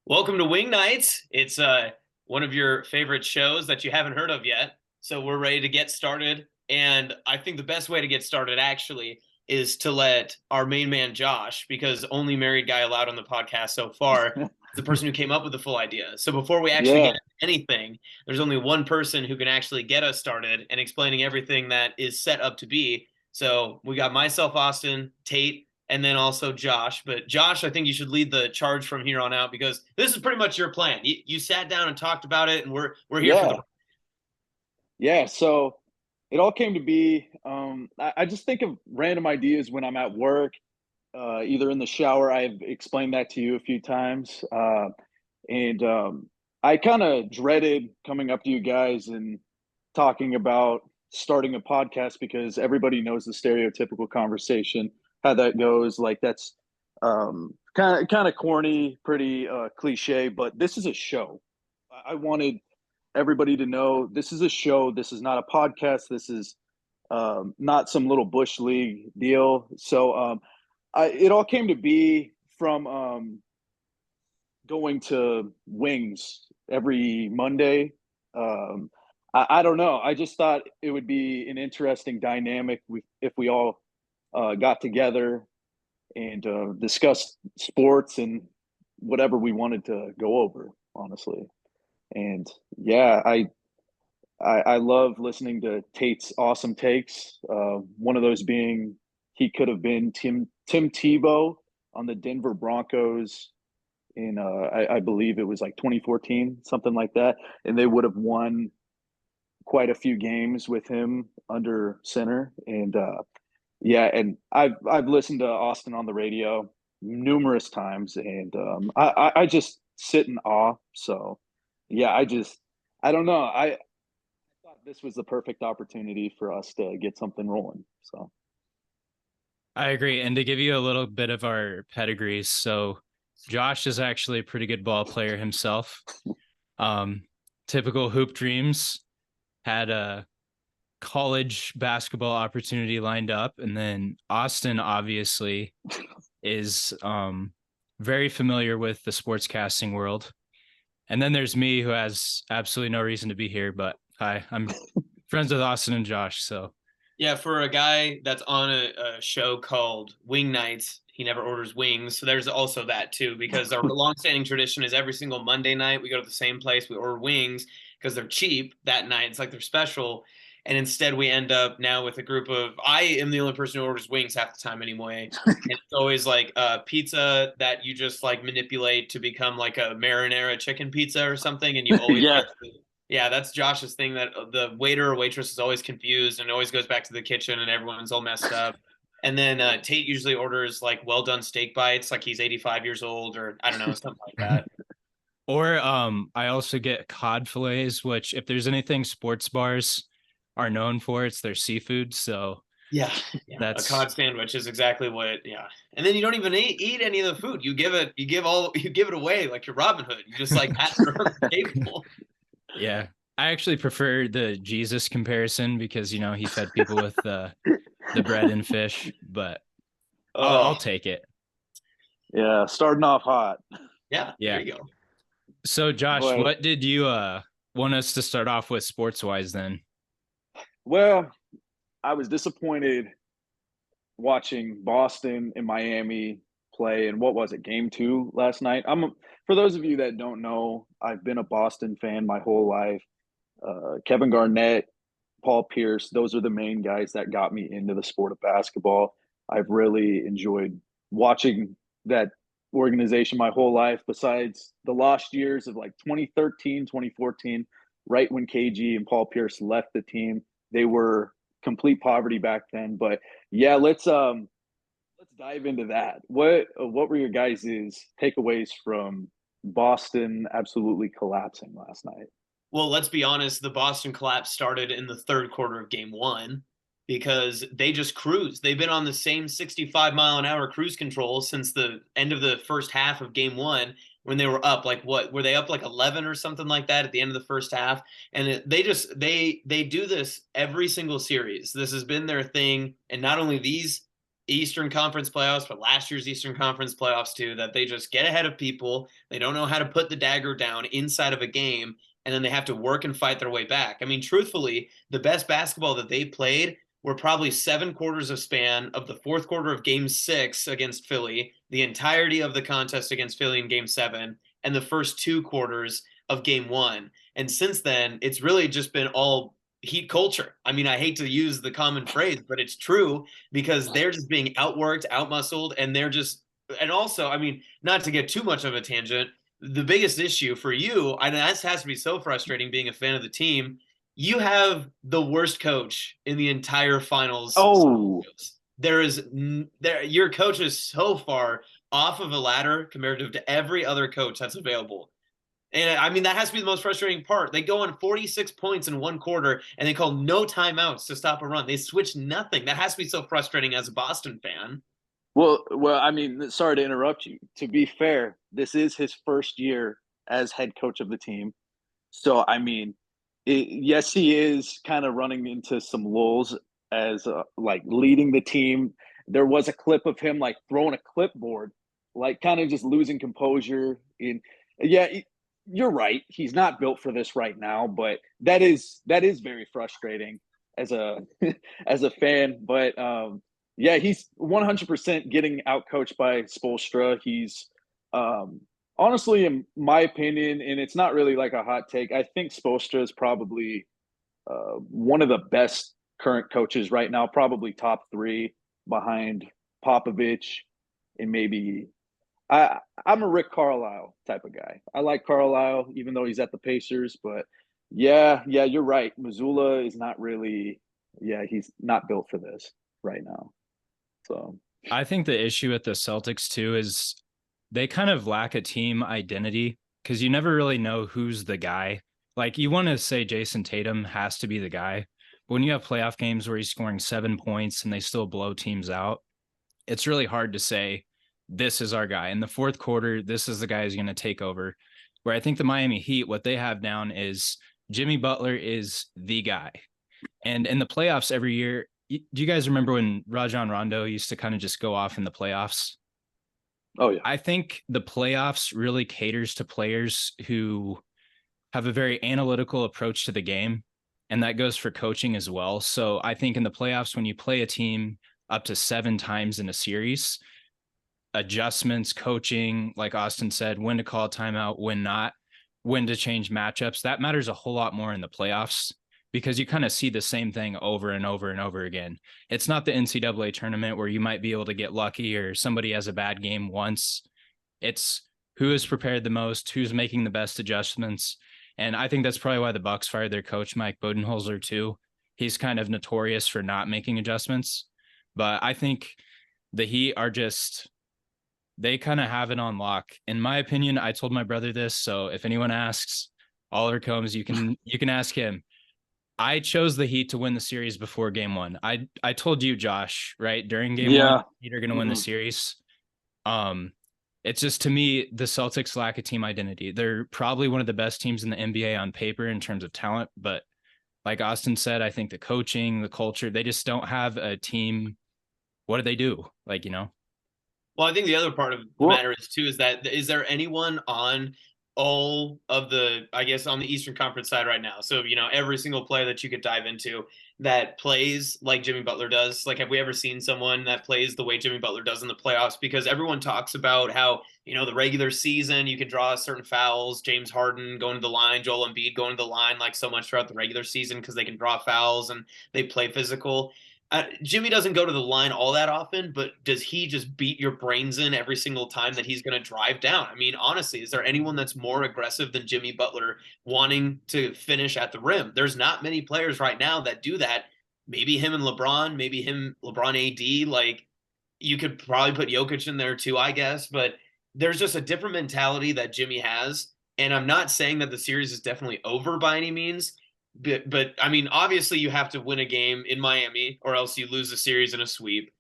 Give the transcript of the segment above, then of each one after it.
Welcome to Wing Nights. It's one of your favorite shows that you haven't heard of yet. So we're ready to get started. And I think the best way to get started actually is to let our main man Josh, because only married guy allowed on the podcast so far, is the person who came up with the full idea. So before we actually get Yeah, into anything, there's only one person who can actually get us started and explaining everything that is set up to be. So we got myself, Austin, Tate, and then also Josh. But Josh, I think you should lead the charge from here on out because this is pretty much your plan. You sat down and talked about it, and we're here for the. yeah, yeah. So it all came to be. I just think of random ideas when I'm at work, either in the shower. I've explained that to you a few times, and I kind of dreaded coming up to you guys and talking about starting a podcast because everybody knows the stereotypical conversation, how that goes. Like that's kind of corny, pretty cliche, but this is a show. I wanted everybody to know this is a show. This is not a podcast. This is not some little bush league deal. So it all came to be from going to Wings every Monday. I don't know. I just thought it would be an interesting dynamic if we all got together and discussed sports and whatever we wanted to go over, honestly. And yeah, I love listening to Tate's awesome takes. One of those being he could have been Tim Tebow on the Denver Broncos in I believe it was like 2014, something like that, and they would have won quite a few games with him under center. And yeah, and I've listened to Austin on the radio numerous times, and I just sit in awe. So yeah, I don't know. I thought this was the perfect opportunity for us to get something rolling. So I agree. And to give you a little bit of our pedigrees, so Josh is actually a pretty good ball player himself. Um, Typical hoop dreams, had a college basketball opportunity lined up. And then Austin obviously is very familiar with the sportscasting world. And then there's me, who has absolutely no reason to be here, but hi, I'm friends with Austin and Josh. So Yeah, for a guy that's on a show called Wing Nights, he never orders wings. So there's also that too, because our longstanding tradition is every single Monday night we go to the same place, we order wings because they're cheap that night. It's like they're special. And instead we end up now with a group of I am the only person who orders wings half the time anyway. And it's always like pizza that you just like manipulate to become like a marinara chicken pizza or something, and you always yeah, get yeah, that's Josh's thing that the waiter or waitress is always confused and always goes back to the kitchen and everyone's all messed up. And then Tate usually orders like well done steak bites, like he's 85 years old or I don't know, something like that. or I also get cod fillets, which if there's anything sports bars are known for, it's their seafood. So Yeah, yeah. A that's cod sandwich is exactly what. Yeah, and then you don't even eat any of the food. You give it away like you're Robin Hood. You just like pass it around the table. yeah. I actually prefer the Jesus comparison because he fed people with the bread and fish, but I'll oh take it. yeah, starting off hot. Yeah, there Yeah. you go. So Josh, Well, what did you want us to start off with sports wise then? well, I was disappointed watching Boston and Miami play. And what was it, game two last night? For those of you that don't know, I've been a Boston fan my whole life. Kevin Garnett, Paul Pierce, those are the main guys that got me into the sport of basketball. I've really enjoyed watching that organization my whole life, besides the lost years of like 2013, 2014, right when KG and Paul Pierce left the team. They were complete poverty back then. But yeah, let's dive into that. What were your guys' takeaways from Boston absolutely collapsing last night? Well, let's be honest, the Boston collapse started in the third quarter of game one because they just cruised. They've been on the same 65-mile-an-hour cruise control since the end of the first half of game one when they were up like what were they up like 11 or something like that at the end of the first half, and they do this every single series. This has been their thing, and not only these Eastern Conference playoffs, but last year's Eastern Conference playoffs too, that they just get ahead of people. They don't know how to put the dagger down inside of a game, and then they have to work and fight their way back. I mean, truthfully, the best basketball that they played were probably 7 quarters of span of the fourth quarter of game 6 against Philly, the entirety of the contest against Philly in game 7, and the first 2 quarters of game 1. And since then, it's really just been all Heat culture. I mean, I hate to use the common phrase, but it's true because they're just being outworked, outmuscled, and they're just, and also, I mean, not to get too much of a tangent, the biggest issue for you, and that has to be so frustrating being a fan of the team, you have the worst coach in the entire finals. Oh, your coach is so far off of a ladder comparative to every other coach that's available. And I mean, that has to be the most frustrating part. They go on 46 points in 1 quarter and they call no timeouts to stop a run. They switch nothing. That has to be so frustrating as a Boston fan. well, I mean, sorry to interrupt you. To be fair, this is his first year as head coach of the team. So, I mean, yes, he is kind of running into some lulls as like leading the team. There was a clip of him like throwing a clipboard, like kind of just losing composure. Yeah, you're right. He's not built for this right now, but that is very frustrating as a as a fan. But yeah, he's 100% getting outcoached by Spoelstra. He's honestly, in my opinion, and it's not really like a hot take, I think Spoelstra is probably one of the best current coaches right now, probably top 3 behind Popovich and maybe I'm a Rick Carlisle type of guy. I like Carlisle, even though he's at the Pacers. But yeah, you're right. Missoula is not really. Yeah, he's not built for this right now. So I think the issue with the Celtics too is they kind of lack a team identity because you never really know who's the guy. Like you want to say Jason Tatum has to be the guy. But when you have playoff games where he's scoring 7 points and they still blow teams out, it's really hard to say this is our guy. In the fourth quarter, this is the guy who's going to take over. Where I think the Miami Heat, what they have down is Jimmy Butler is the guy. And in the playoffs every year, do you guys remember when Rajon Rondo used to kind of just go off in the playoffs? Oh, yeah. I think the playoffs really caters to players who have a very analytical approach to the game. And that goes for coaching as well. So I think in the playoffs, when you play a team up to 7 times in a series, adjustments, coaching, like Austin said, when to call a timeout, when not, when to change matchups, that matters a whole lot more in the playoffs because you kind of see the same thing over and over and over again. It's not the NCAA tournament where you might be able to get lucky or somebody has a bad game once. It's who is prepared the most, who's making the best adjustments. And I think that's probably why the Bucks fired their coach, Mike Budenholzer, too. He's kind of notorious for not making adjustments. But I think the Heat are just, they kind of have it on lock. In my opinion, I told my brother this. So if anyone asks, Oliver Combs, you can ask him. I chose the Heat to win the series before game 1. I told you, Josh, right? During game 1, Heat are going to win the series. It's just, to me, the Celtics lack a team identity. They're probably one of the best teams in the NBA on paper in terms of talent. But like Austin said, I think the coaching, the culture, they just don't have a team. What do they do? Like, you know? Well, I think the other part of the matter is too, is there anyone on all of the, I guess, on the Eastern Conference side right now? So, every single player that you could dive into that plays like Jimmy Butler does. Like, have we ever seen someone that plays the way Jimmy Butler does in the playoffs? Because everyone talks about how, the regular season, you can draw certain fouls, James Harden going to the line, Joel Embiid going to the line like so much throughout the regular season because they can draw fouls and they play physical. Jimmy doesn't go to the line all that often, but does he just beat your brains in every single time that he's going to drive down? I mean, honestly, is there anyone that's more aggressive than Jimmy Butler wanting to finish at the rim? There's not many players right now that do that. Maybe him and LeBron, maybe him, LeBron AD. Like, you could probably put Jokic in there too, I guess. But there's just a different mentality that Jimmy has. And I'm not saying that the series is definitely over by any means. But I mean, obviously you have to win a game in Miami or else you lose the series in a sweep.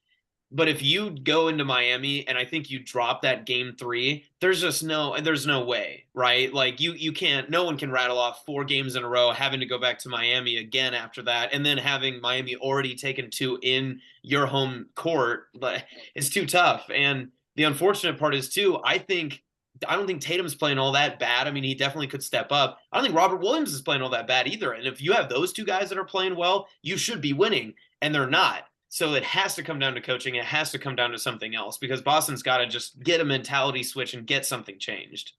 But if you go into Miami and I think you drop that game 3, there's no way, right? Like you can't, no one can rattle off 4 games in a row, having to go back to Miami again after that, and then having Miami already taken 2 in your home court. But it's too tough. And the unfortunate part is too, I don't think Tatum's playing all that bad. I mean, he definitely could step up. I don't think Robert Williams is playing all that bad either. And if you have those 2 guys that are playing well, you should be winning, and they're not. So it has to come down to coaching. It has to come down to something else, because Boston's got to just get a mentality switch and get something changed.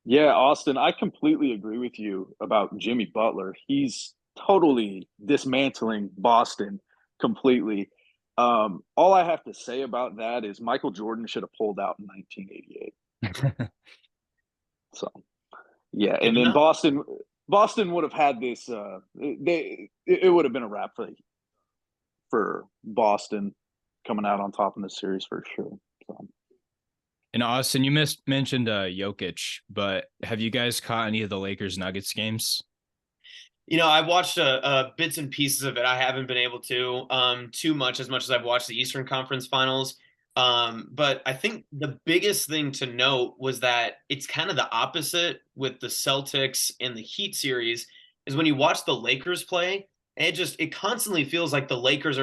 Yeah, Austin, I completely agree with you about Jimmy Butler. He's totally dismantling Boston completely. All I have to say about that is Michael Jordan should have pulled out in 1988. So, yeah, Good and to then know. Boston would have had this. It would have been a wrap for Boston coming out on top in the series for sure. So. And Austin, you mentioned Jokic, but have you guys caught any of the Lakers Nuggets games? I've watched bits and pieces of it. I haven't been able to too much as I've watched the Eastern Conference Finals. But I think the biggest thing to note was that it's kind of the opposite with the Celtics and the Heat series. Is when you watch the Lakers play, it constantly feels like the Lakers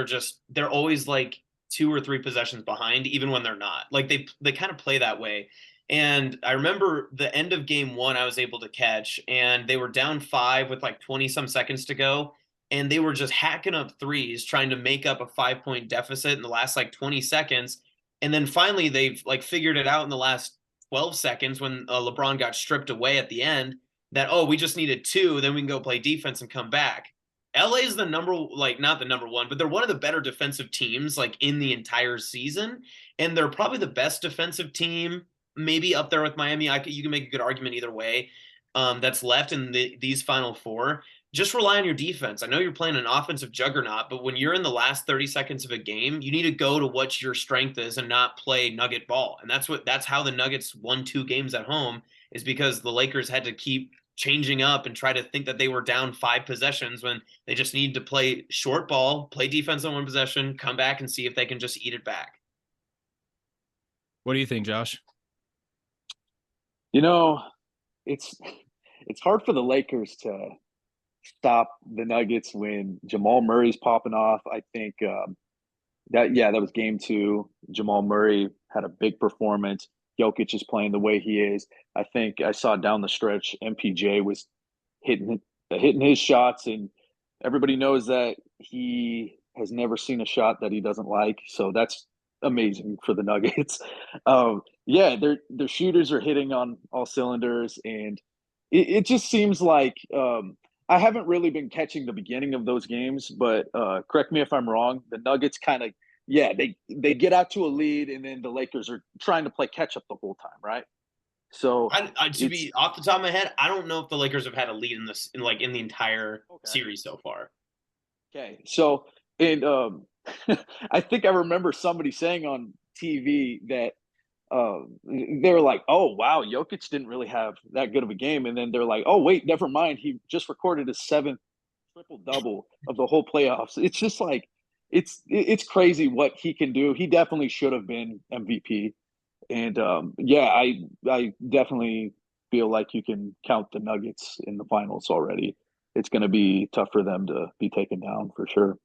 they're always like 2 or 3 possessions behind, even when they're not. Like they kind of play that way. And I remember the end of game 1 I was able to catch, and they were down 5 with like 20 some seconds to go. And they were just hacking up threes, trying to make up a 5-point deficit in the last like 20 seconds. And then finally they've like figured it out in the last 12 seconds when LeBron got stripped away at the end that, oh, we just needed 2, then we can go play defense and come back. LA is not the number 1, but they're one of the better defensive teams like in the entire season. And they're probably the best defensive team, maybe up there with Miami. You can make a good argument either way. That's left in these final 4. Just rely on your defense. I know you're playing an offensive juggernaut, but when you're in the last 30 seconds of a game, you need to go to what your strength is and not play Nugget ball. And that's how the Nuggets won 2 games at home, is because the Lakers had to keep changing up and try to think that they were down 5 possessions when they just need to play short ball, play defense on 1 possession, come back and see if they can just eat it back. What do you think, Josh? It's hard for the Lakers to stop the Nuggets when Jamal Murray's popping off. I think that was game 2. Jamal Murray had a big performance. Jokic is playing the way he is. I think I saw down the stretch MPJ was hitting his shots, and everybody knows that he has never seen a shot that he doesn't like. So that's amazing for the Nuggets. Their shooters are hitting on all cylinders, and it just seems like I haven't really been catching the beginning of those games, but correct me if I'm wrong. The Nuggets kind of, they get out to a lead, and then the Lakers are trying to play catch up the whole time, right? So to be off the top of my head, I don't know if the Lakers have had a lead in the entire series so far. Okay, so and I think I remember somebody saying on TV that they were like, "Oh wow, Jokic didn't really have that good of a game," and then they're like, "Oh wait, never mind, he just recorded his 7th triple double of the whole playoffs." It's just like it's crazy what he can do. He definitely should have been MVP, and I definitely feel like you can count the Nuggets in the finals already. It's going to be tough for them to be taken down for sure.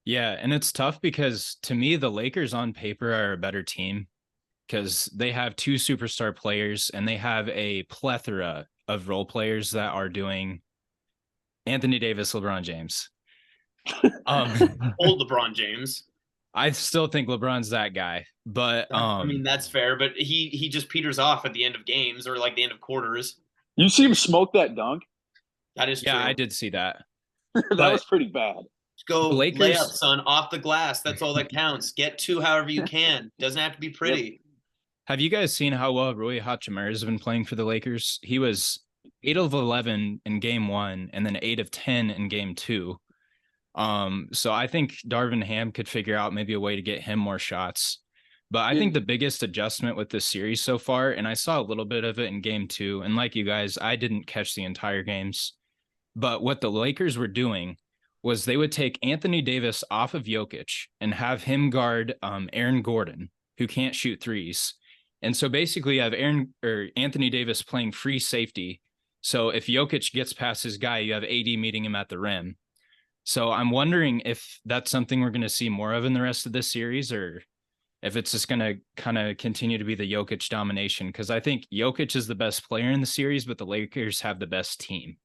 Yeah, and it's tough because to me, the Lakers on paper are a better team because they have 2 superstar players and they have a plethora of role players that are doing Anthony Davis, LeBron James. Old LeBron James. I still think LeBron's that guy, but I mean, that's fair, but he just peters off at the end of games or like the end of quarters. You see him smoke that dunk? That is true. Yeah, I did see that. That was pretty bad. Go Lakers, lay up, son, off the glass. That's all that counts. Get 2 however you can. Doesn't have to be pretty. Yep. Have you guys seen how well Rui Hachimura has been playing for the Lakers? He was 8 of 11 in game 1 and then 8 of 10 in game 2. So I think Darvin Ham could figure out maybe a way to get him more shots. But I think the biggest adjustment with this series so far, and I saw a little bit of it in game 2, and like you guys, I didn't catch the entire games. But what the Lakers were doing was they would take Anthony Davis off of Jokic and have him guard Aaron Gordon, who can't shoot threes. And so basically you have Anthony Davis playing free safety. So if Jokic gets past his guy, you have AD meeting him at the rim. So I'm wondering if that's something we're going to see more of in the rest of this series, or if it's just going to kind of continue to be the Jokic domination. Because I think Jokic is the best player in the series, but the Lakers have the best team.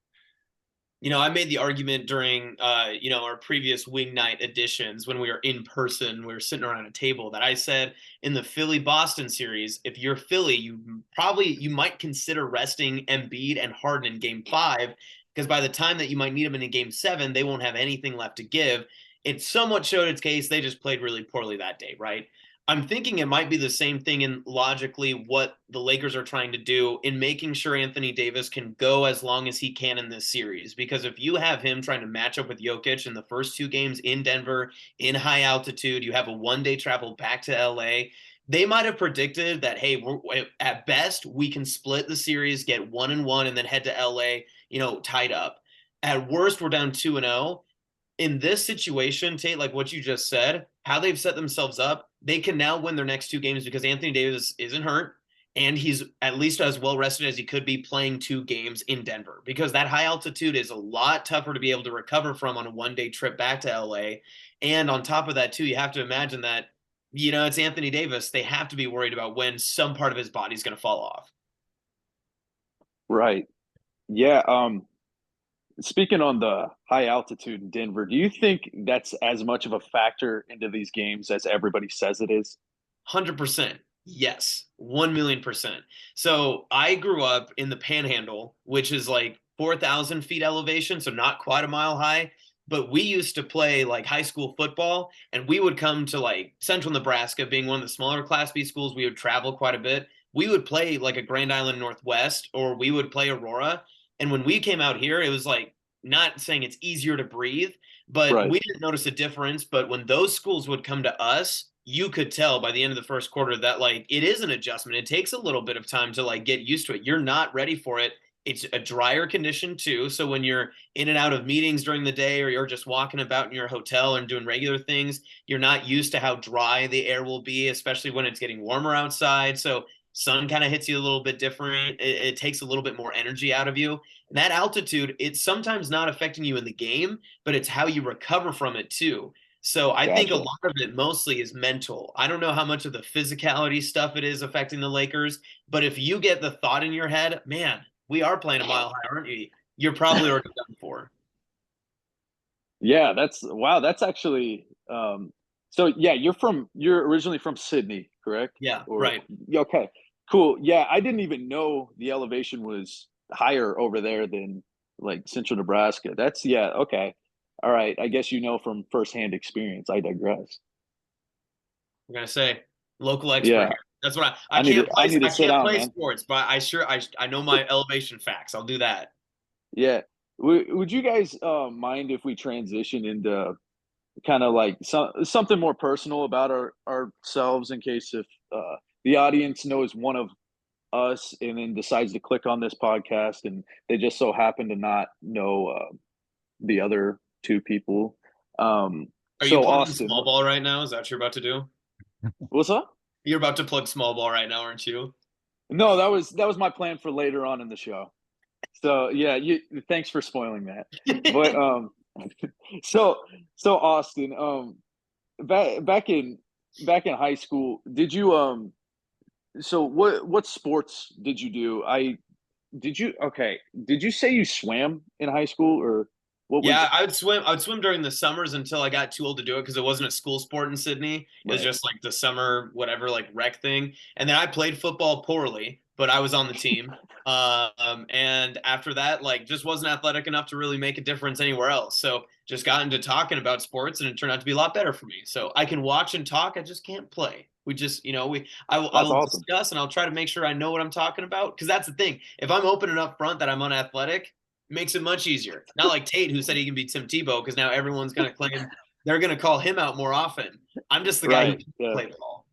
I made the argument during, our previous wing night editions when we were in person, we were sitting around a table, that I said in the Philly-Boston series, if you're Philly, you might consider resting Embiid and Harden in Game 5, because by the time that you might need them in Game 7, they won't have anything left to give. It somewhat showed its case. They just played really poorly that day, right? I'm thinking it might be the same thing in logically what the Lakers are trying to do in making sure Anthony Davis can go as long as he can in this series. Because if you have him trying to match up with Jokic in the first 2 games in Denver, in high altitude, you have a 1-day travel back to LA. They might have predicted that, hey, at best, we can split the series, get 1-1, and then head to LA, tied up. At worst, we're down 2-0. In this situation, Tate, like what you just said, how they've set themselves up, they can now win their next 2 games because Anthony Davis isn't hurt, and he's at least as well rested as he could be playing 2 games in Denver, because that high altitude is a lot tougher to be able to recover from on a 1-day trip back to LA. And on top of that, too, you have to imagine that, it's Anthony Davis. They have to be worried about when some part of his body is going to fall off. Right. Yeah. Speaking on the high altitude in Denver, do you think that's as much of a factor into these games as everybody says it is? 100%. Yes. 1,000,000%. So I grew up in the Panhandle, which is like 4,000 feet elevation, so not quite a mile high. But we used to play like high school football, and we would come to like Central Nebraska, being one of the smaller Class B schools. We would travel quite a bit. We would play like a Grand Island Northwest, or we would play Aurora. And when we came out here, it was like, not saying it's easier to breathe, but Right. we didn't notice a difference. But when those schools would come to us, you could tell by the end of the first quarter that like it is an adjustment. It takes a little bit of time to like get used to it. You're not ready for it. It's a drier condition too. So when you're in and out of meetings during the day, or you're just walking about in your hotel and doing regular things, you're not used to how dry the air will be, especially when it's getting warmer outside. So sun kind of hits you a little bit different. It takes a little bit more energy out of you. And that altitude, it's sometimes not affecting you in the game, but it's how you recover from it too. So I think a lot of it mostly is mental. I don't know how much of the physicality stuff it is affecting the Lakers, but if you get the thought in your head, man, we are playing a mile high, aren't you? You're probably already done for. Yeah, that's actually so yeah, you're originally from Sydney, correct? Yeah, Or, right. Okay. Cool. Yeah, I didn't even know the elevation was higher over there than like Central Nebraska. Okay. All right. I guess from firsthand experience. I digress. I'm gonna say local expert Yeah. here. That's what I need to sit down, man. sports, but I know my elevation facts. I'll do that. Yeah. Would you guys mind if we transition into kind of like something more personal about ourselves, in case if the audience knows one of us and then decides to click on this podcast and they just so happen to not know the other 2 people. Are you plugging Austin, small ball right now? Is that what you're about to do? what's up? You're about to plug small ball right now, aren't you? No, that was my plan for later on in the show. So yeah, thanks for spoiling that. But so Austin, back in high school, did you so what sports did you do? Did you say you swam in high school, or what? Yeah, I would swim during the summers until I got too old to do it, because it wasn't a school sport in Sydney. It was just like the summer whatever, like rec thing. And then I played football poorly, but I was on the team. And after that, like, just wasn't athletic enough to really make a difference anywhere else. So just got into talking about sports, and it turned out to be a lot better for me. So I can watch and talk. I just can't play. We just, I will awesome. discuss, and I'll try to make sure I know what I'm talking about. Because that's the thing. If I'm open and up front that I'm unathletic, makes it much easier. Not like Tate, who said he can be Tim Tebow, because now everyone's going to claim they're going to call him out more often. I'm just the guy who can play ball.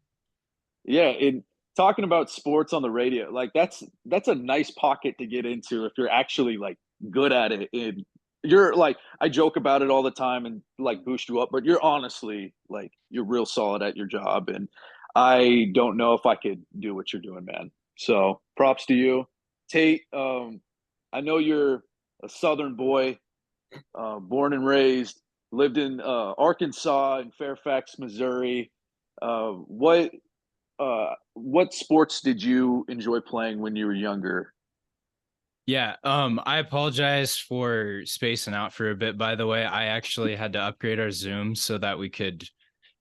Yeah, and talking about sports on the radio, like that's a nice pocket to get into if you're actually like good at it. And you're like, I joke about it all the time and like boost you up, but you're honestly like, you're real solid at your job. And I don't know if I could do what you're doing, man. So props to you. Tate, I know you're a Southern boy, born and raised, lived in Arkansas and Fairfax, Missouri. What what sports did you enjoy playing when you were younger? Yeah, I apologize for spacing out for a bit, by the way. I actually had to upgrade our Zoom so that we could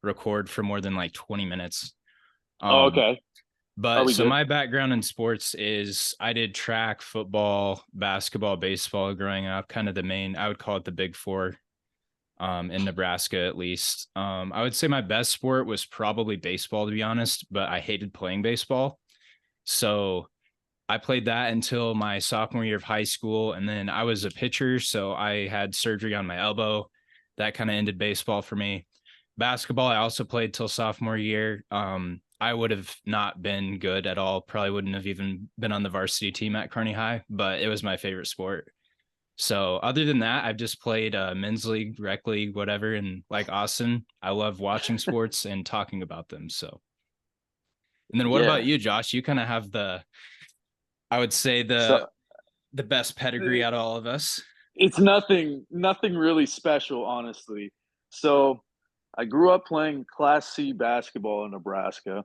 record for more than like 20 minutes. Oh, Um, okay. Are but we so good? my background in sports is I did track, football, basketball, baseball growing up, kind of the main, I would call it the big four, in Nebraska at least. I would say my best sport was probably baseball, to be honest, but I hated playing baseball. So I played that until my sophomore year of high school. And then I was a pitcher. So I had surgery on my elbow. That kind of ended baseball for me. Basketball, I also played till sophomore year. I would have not been good at all. Probably wouldn't have even been on the varsity team at Kearney High, but it was my favorite sport. So other than that, I've just played men's league, rec league, whatever. And like Austin, I love watching sports and talking about them. So, and then what about Yeah. you, Josh? You kind of have I would say So the best pedigree out of all of us. it's nothing really special, honestly. So I grew up playing Class C basketball in Nebraska.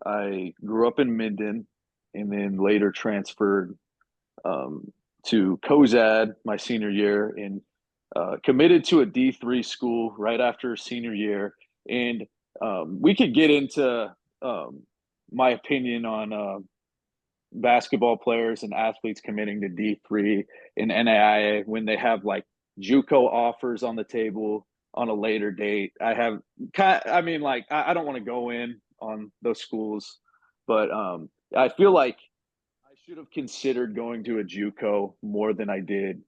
I grew up in Minden and then later transferred um, to Cozad my senior year and committed to a D3 school right after senior year. And we could get into um, my opinion on basketball players and athletes committing to D3 in NAIA when they have like JUCO offers on the table on a later date. I mean, like, I don't want to go in on those schools, but I feel like I should have considered going to a JUCO more than I did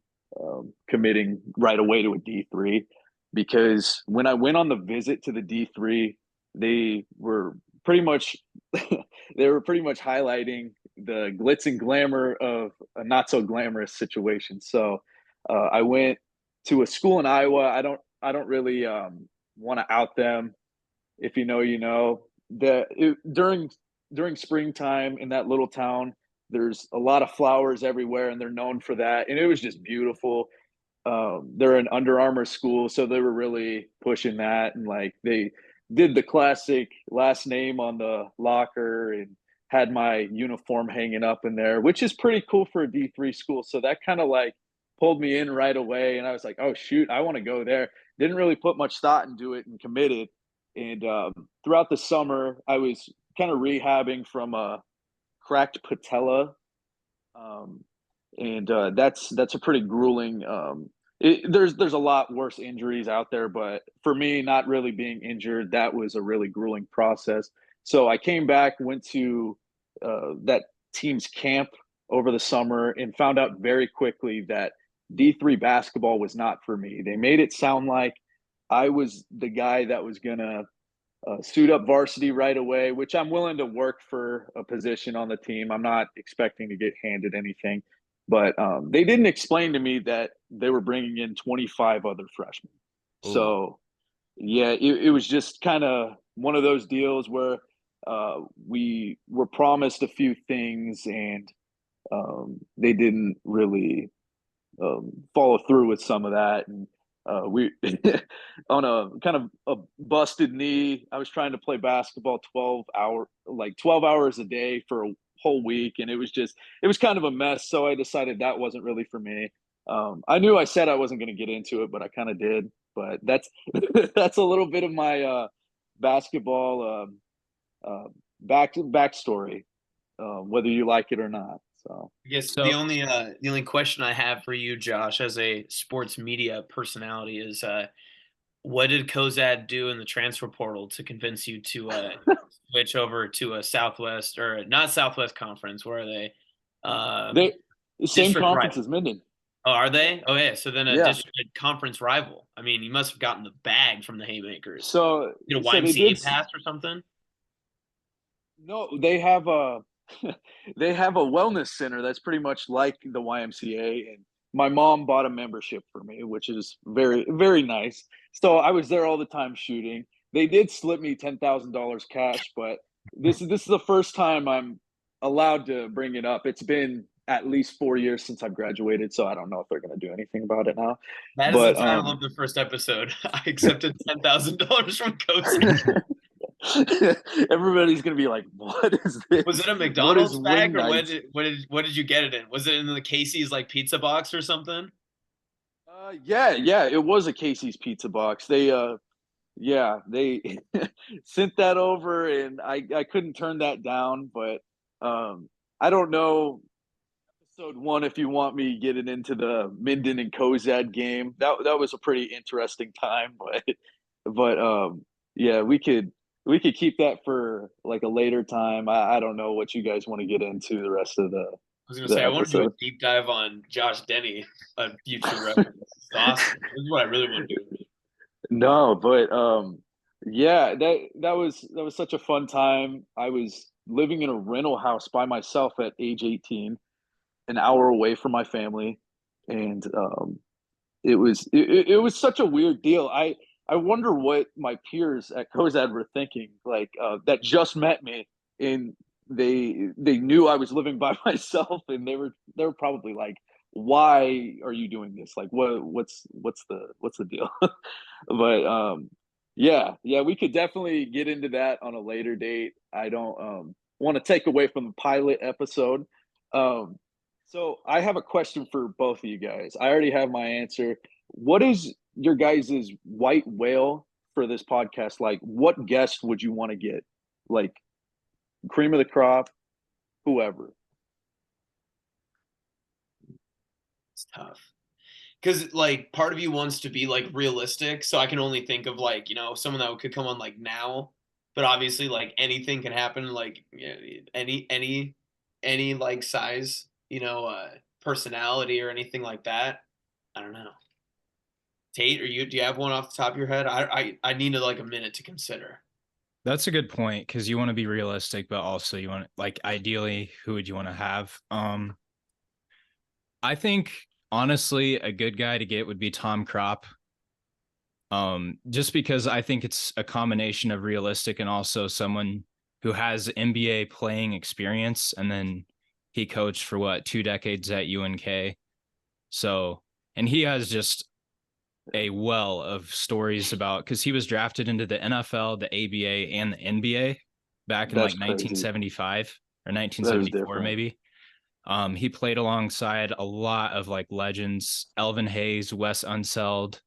committing right away to a D3 because when I went on the visit to the D3, they were pretty much they were pretty much highlighting the glitz and glamour of a not so glamorous situation. So I went to a school in Iowa. I don't really want to out them. If you know, you know. During springtime in that little town, there's a lot of flowers everywhere, and they're known for that. And it was just beautiful. They're an Under Armour school, so they were really pushing that, and like they did the classic last name on the locker and had my uniform hanging up in there, which is pretty cool for a D3 school. So that kind of like pulled me in right away, and I was like, oh shoot, I want to go there. Didn't really put much thought into it and committed. And throughout the summer, I was kind of rehabbing from a cracked patella, um, and that's a pretty grueling. There's a lot worse injuries out there, but for me, not really being injured, that was a really grueling process. So I came back, went to that team's camp over the summer, and found out very quickly that D3 basketball was not for me. They made it sound like I was the guy that was gonna suit up varsity right away, which I'm willing to work for a position on the team. I'm not expecting to get handed anything, but they didn't explain to me that they were bringing in 25 other freshmen. Oh, So, yeah, it was just kind of one of those deals where we were promised a few things and they didn't really follow through with some of that. And we on a kind of a busted knee. I was trying to play basketball 12 hours a day for a whole week, and it was kind of a mess. So I decided that wasn't really for me. I knew I said I wasn't going to get into it, but I kind of did. But that's that's a little bit of my basketball uh, backstory, whether you like it or not. So I guess so the only question I have for you, Josh, as a sports media personality, is what did Kozad do in the transfer portal to convince you to switch over to a Southwest or not Southwest Conference? Where are they? they same District conference rival. as Minden. Oh, are they? Oh, yeah. So then a Yeah. district a conference rival. I mean, you must have gotten the bag from the Haymakers. So Get a so they did. YMCA pass or something? No, they have a they have a wellness center that's pretty much like the YMCA, and my mom bought a membership for me, which is very, very nice. So I was there all the time shooting. They did slip me $10,000 cash, but this is the first time I'm allowed to bring it up. It's been at least 4 years since I've graduated, so I don't know if they're going to do anything about it now. That is the But title of the first episode. I accepted $10,000 from Cozy. everybody's going to be like, "What is this? Was it a What is McDonald's bag, wing or nights?" what did you get it in? Was it in the Casey's like pizza box or something? Yeah, it was a Casey's pizza box. They sent that over, and I couldn't turn that down. But I don't know episode one if you want me getting into the Minden and Cozad game. That was a pretty interesting time, but yeah, we could keep that for like a later time. I don't know what you guys want to get into the rest of I was gonna the say I want to do a episode. deep dive on Josh Denny, a YouTube reference. This is awesome. This is what I really want to do. No, but yeah, that was such a fun time. I was living in a rental house by myself at age 18, an hour away from my family, and it was such a weird deal. I wonder what my peers at Cozad were thinking, like that just met me, and they knew I was living by myself, and they were probably like, "Why are you doing this? Like, what's the deal?" But yeah, we could definitely get into that on a later date. I don't want to take away from the pilot episode. Um, so I have a question for both of you guys. I already have my answer. What is your guys' white whale for this podcast? Like, what guest would you want to get? Like, cream of the crop, whoever. It's tough. Because like part of you wants to be like realistic, so I can only think of like, someone that could come on like now, but obviously like anything can happen, like any like size, personality or anything like that. I don't know. Tate, do you have one off the top of your head? I need like a minute to consider. That's a good point, because you want to be realistic, but also you want, like, ideally, who would you want to have? I think honestly a good guy to get would be Tom Kropp. Just because I think it's a combination of realistic and also someone who has NBA playing experience, and then he coached for 2 decades at UNK. So, and he has just a well of stories about, because he was drafted into the NFL, the ABA, and the NBA back in That's like crazy. 1975 or That is 1974, different. maybe. He played alongside a lot of like legends: Elvin Hayes, Wes Unseld,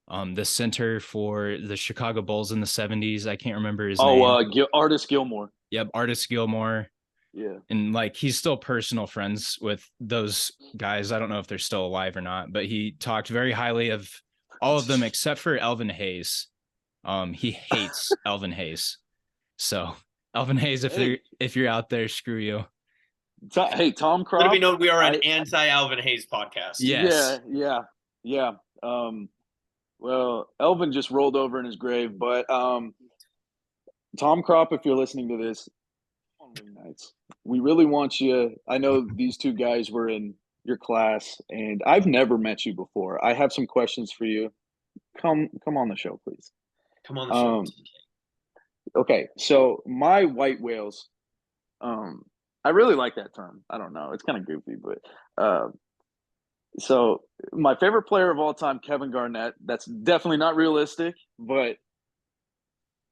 the center for the Chicago Bulls in the 70s. I can't remember his name. Artis Gilmore. Yep, Artis Gilmore. Yeah. And like he's still personal friends with those guys. I don't know if they're still alive or not, but he talked very highly of all of them except for Elvin Hayes. He hates Elvin Hayes. So Elvin Hayes, if you're out there, screw you. Hey, Tom Kropp. Let it be known we are an anti-Alvin Hayes podcast. Yes. Yeah. Well, Elvin just rolled over in his grave, but Tom Kropp, if you're listening to this, on wing nights, we really want you. I know these two guys were in your class, and I've never met you before. I have some questions for you. Come on the show, please. Come on the show. Okay, so my white whales. I really like that term. I don't know, it's kind of goofy, but so my favorite player of all time, Kevin Garnett. That's definitely not realistic, but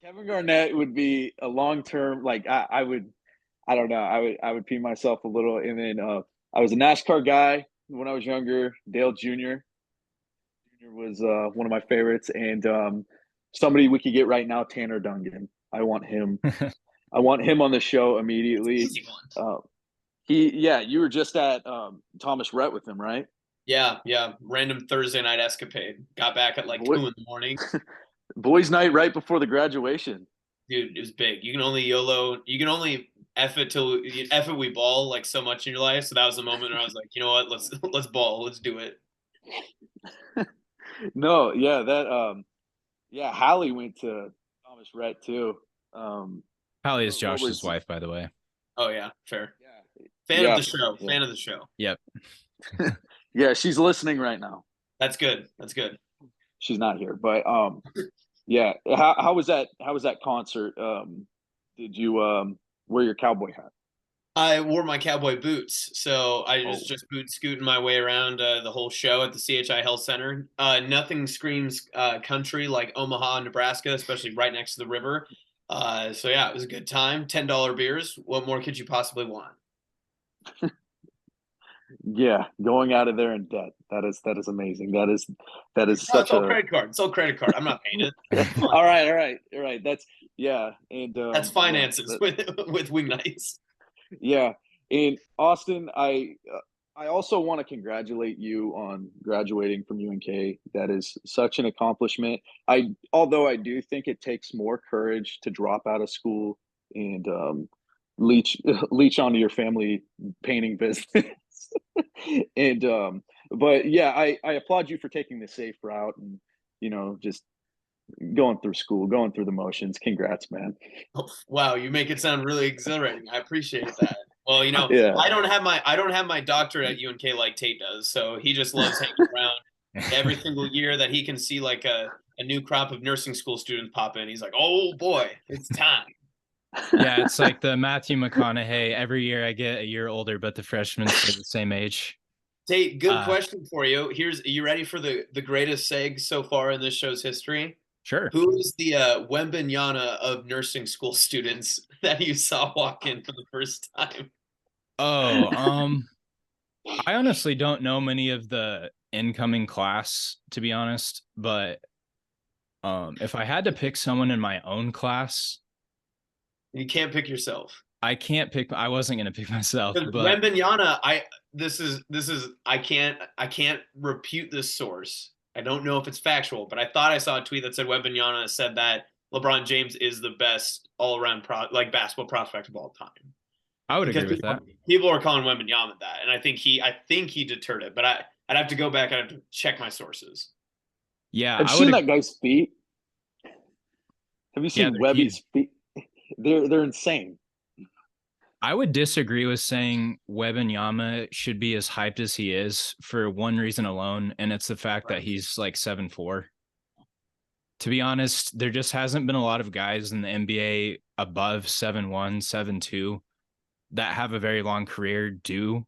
Kevin Garnett would be a long-term. Like I would, I don't know. I would pee myself a little, and then I was a NASCAR guy when I was younger. Dale Jr. was one of my favorites, and somebody we could get right now, Tanner Dungan. I want him. I want him on the show immediately. Easy one. You were just at Thomas Rhett with him, right? Yeah. Random Thursday night escapade. Got back at like 2 a.m. Boys' night right before the graduation. Dude, it was big. You can only YOLO. You can only F it we ball like so much in your life. So that was the moment where I was like, you know what? Let's ball. Let's do it. No, yeah, Hallie went to Thomas Rhett too. Hallie is Josh's wife, by the way. Oh yeah, fair. Fan of the show. Fan of the show. Yep. Yeah, she's listening right now. That's good. That's good. She's not here, but yeah. How was that? How was that concert? Did you wear your cowboy hat? I wore my cowboy boots, so I was Oh, just boot scooting my way around the whole show at the CHI Health Center. Nothing screams country like Omaha, Nebraska, especially right next to the river. So yeah, it was a good time. $10 beers. What more could you possibly want? yeah, going out of there in debt. That is amazing. That is No, it's such all a credit card. It's all credit card. I'm not paying it. It's fine. all right. That's yeah, and That's yeah, finances with wing nights. yeah. And Austin, I also want to congratulate you on graduating from UNK. That is such an accomplishment. Although I do think it takes more courage to drop out of school and leech leech onto your family painting business. and but yeah, I applaud you for taking the safe route and just going through school, going through the motions. Congrats, man. Oh, wow, you make it sound really exhilarating. I appreciate that. Well, Yeah. I don't have my doctorate at UNK like Tate does, so he just loves hanging around every single year that he can see like a new crop of nursing school students pop in. He's like, oh boy, it's time. Yeah, it's like the Matthew McConaughey. Every year I get a year older, but the freshmen stay the same age. Tate, good Uh, question for you. Are you ready for the greatest seg so far in this show's history? sure. Who is the Wembanyama of nursing school students that you saw walk in for the first time? Oh, I honestly don't know many of the incoming class, to be honest, but if I had to pick someone in my own class, You can't pick yourself. I wasn't going to pick myself, Because but Wembanyama, I can't repute this source. I don't know if it's factual, but I thought I saw a tweet that said Wembanyama said that LeBron James is the best all around basketball prospect of all time. I would Because agree with that. people are calling Wembanyama that, and I think he deterred it. But I'd have to go back. I'd have to check my sources. Yeah, Have you I seen would. that guy's feet? Have you Yeah, seen they're Webby's huge. feet? They're insane. I would disagree with saying Wembanyama should be as hyped as he is for one reason alone, and it's the fact that Right. he's like 7'4". To be honest, there just hasn't been a lot of guys in the NBA above 7'1", 7'2" that have a very long career due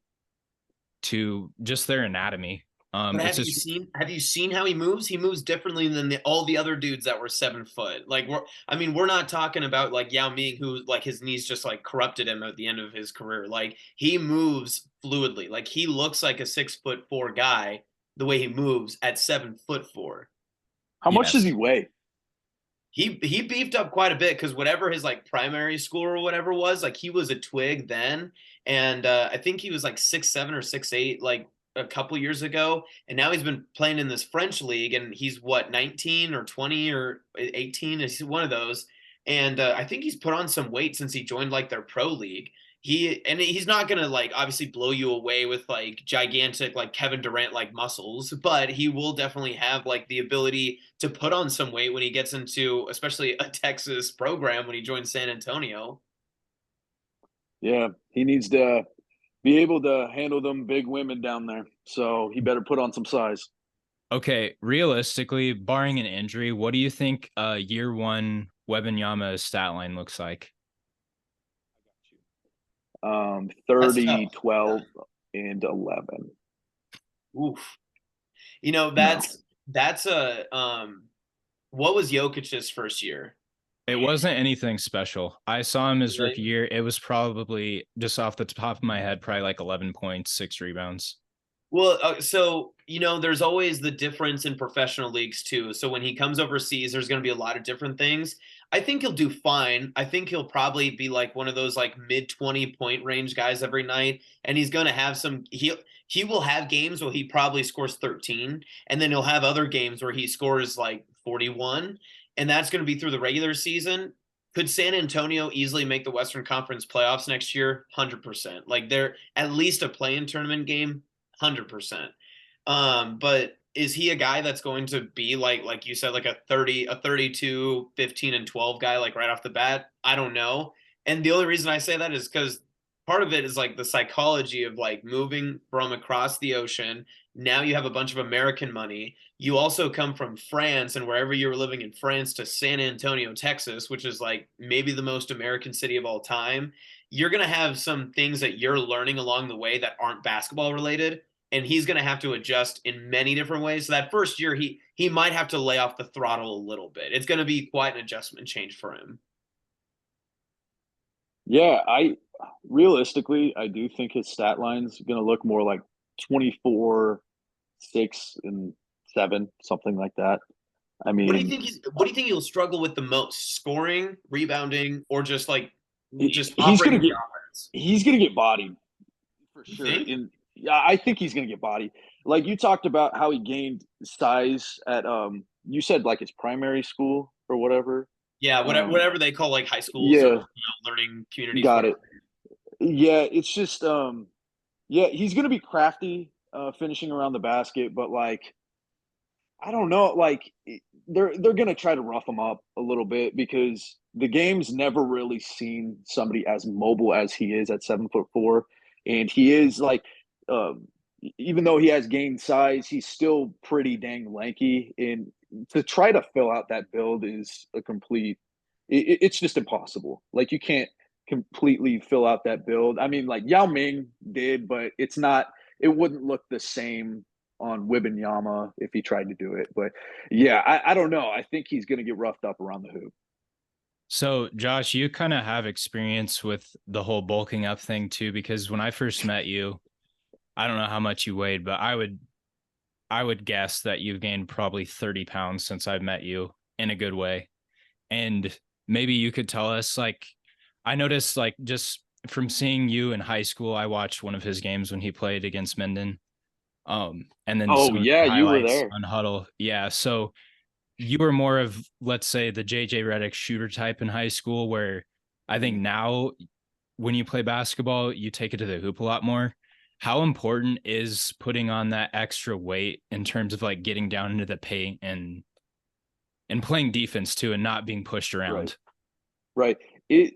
to just their anatomy. But It's just have you seen how he moves? He moves differently than all the other dudes that were 7 foot. Like we're not talking about like Yao Ming, who like his knees just like corrupted him at the end of his career. Like he moves fluidly. Like he looks like a 6'4" guy the way he moves at 7'4". How much does he yes. weigh? He beefed up quite a bit because whatever his like primary school or whatever was, like he was a twig then, and I think he was like 6'7" or 6'8" like a couple years ago, and now he's been playing in this French league, and he's what 19 or 20 or 18, is one of those, and I think he's put on some weight since he joined like their pro league. He's not gonna like obviously blow you away with like gigantic like Kevin Durant like muscles, but he will definitely have like the ability to put on some weight when he gets into especially a Texas program when he joins San Antonio. Yeah, he needs to be able to handle them big women down there. So he better put on some size. Okay, realistically, barring an injury, what do you think year one Wembanyama's stat line looks like? That's 30, tough. 12, and 11. Oof. No. That's a what was Jokic's first year? It wasn't anything special. I saw him his rookie Really? year. It was probably just off the top of my head, probably like 11 points, 6 rebounds. Well, so there's always the difference in professional leagues too. So when he comes overseas, there's going to be a lot of different things. I think he'll do fine. I think he'll probably be like one of those like mid 20 point range guys every night, and he's going to have he will have games where he probably scores 13, and then he'll have other games where he scores like 41, and that's going to be through the regular season. Could San Antonio easily make the Western Conference playoffs next year? 100%. Like they're at least a play-in tournament game. 100%. But is he a guy that's going to be like you said, like a 32, 15, and 12 guy, like right off the bat? I don't know. And the only reason I say that is because part of it is like the psychology of like moving from across the ocean. Now you have a bunch of American money. You also come from France and wherever you were living in France to San Antonio, Texas, which is like maybe the most American city of all time. You're going to have some things that you're learning along the way that aren't basketball related. And he's going to have to adjust in many different ways. So that first year, he might have to lay off the throttle a little bit. It's going to be quite an adjustment change for him. Yeah, I realistically, I do think his stat line's going to look more like 24, 6, and 7, something like that. I mean, What do you think he'll struggle with the most? Scoring, rebounding, or just like just he's going operating to the get offense? he's going to get bodied for You sure. think? Yeah, I think he's going to get bodied. Like you talked about how he gained size at you said like his primary school or whatever. Yeah, whatever they call like high schools or Yeah, learning communities, got whatever. it. Yeah, it's just yeah, he's going to be crafty finishing around the basket, but like I don't know, like they're going to try to rough him up a little bit because the game's never really seen somebody as mobile as he is at 7'4", and he is like um even though he has gained size, he's still pretty dang lanky, and to try to fill out that build is a complete it's just impossible. Like you can't completely fill out that build. I mean, like Yao Ming did, but it's not. It wouldn't look the same on Wembanyama if he tried to do it. But yeah, I don't know. I think he's going to get roughed up around the hoop. So, Josh, you kind of have experience with the whole bulking up thing too, because when I first met you, I don't know how much you weighed, but I would guess that you've gained probably 30 pounds since I've met you in a good way. And maybe you could tell us, like, I noticed, like, just from seeing you in high school, I watched one of his games when he played against Minden. And then Oh some of yeah, the you were highlights there. on Huddle. Yeah. So you were more of, let's say, the JJ Redick shooter type in high school, where I think now when you play basketball, you take it to the hoop a lot more. How important is putting on that extra weight in terms of like getting down into the paint and playing defense too and not being pushed Right, around? right. It.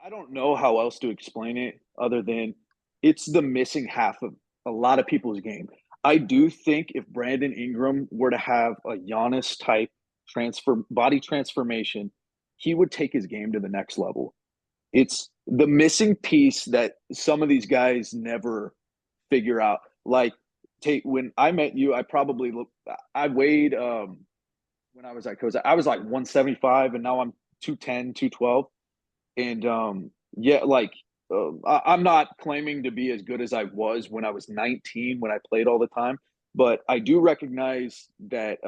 I don't know how else to explain it other than it's the missing half of a lot of people's game. I do think if Brandon Ingram were to have a Giannis type body transformation, he would take his game to the next level. It's the missing piece that some of these guys never figure out. Like Tate, when I met you, I weighed when I was at Coast, I was like 175 and now I'm 210, 212. And yeah, like I'm not claiming to be as good as I was when I was 19 when I played all the time, but I do recognize that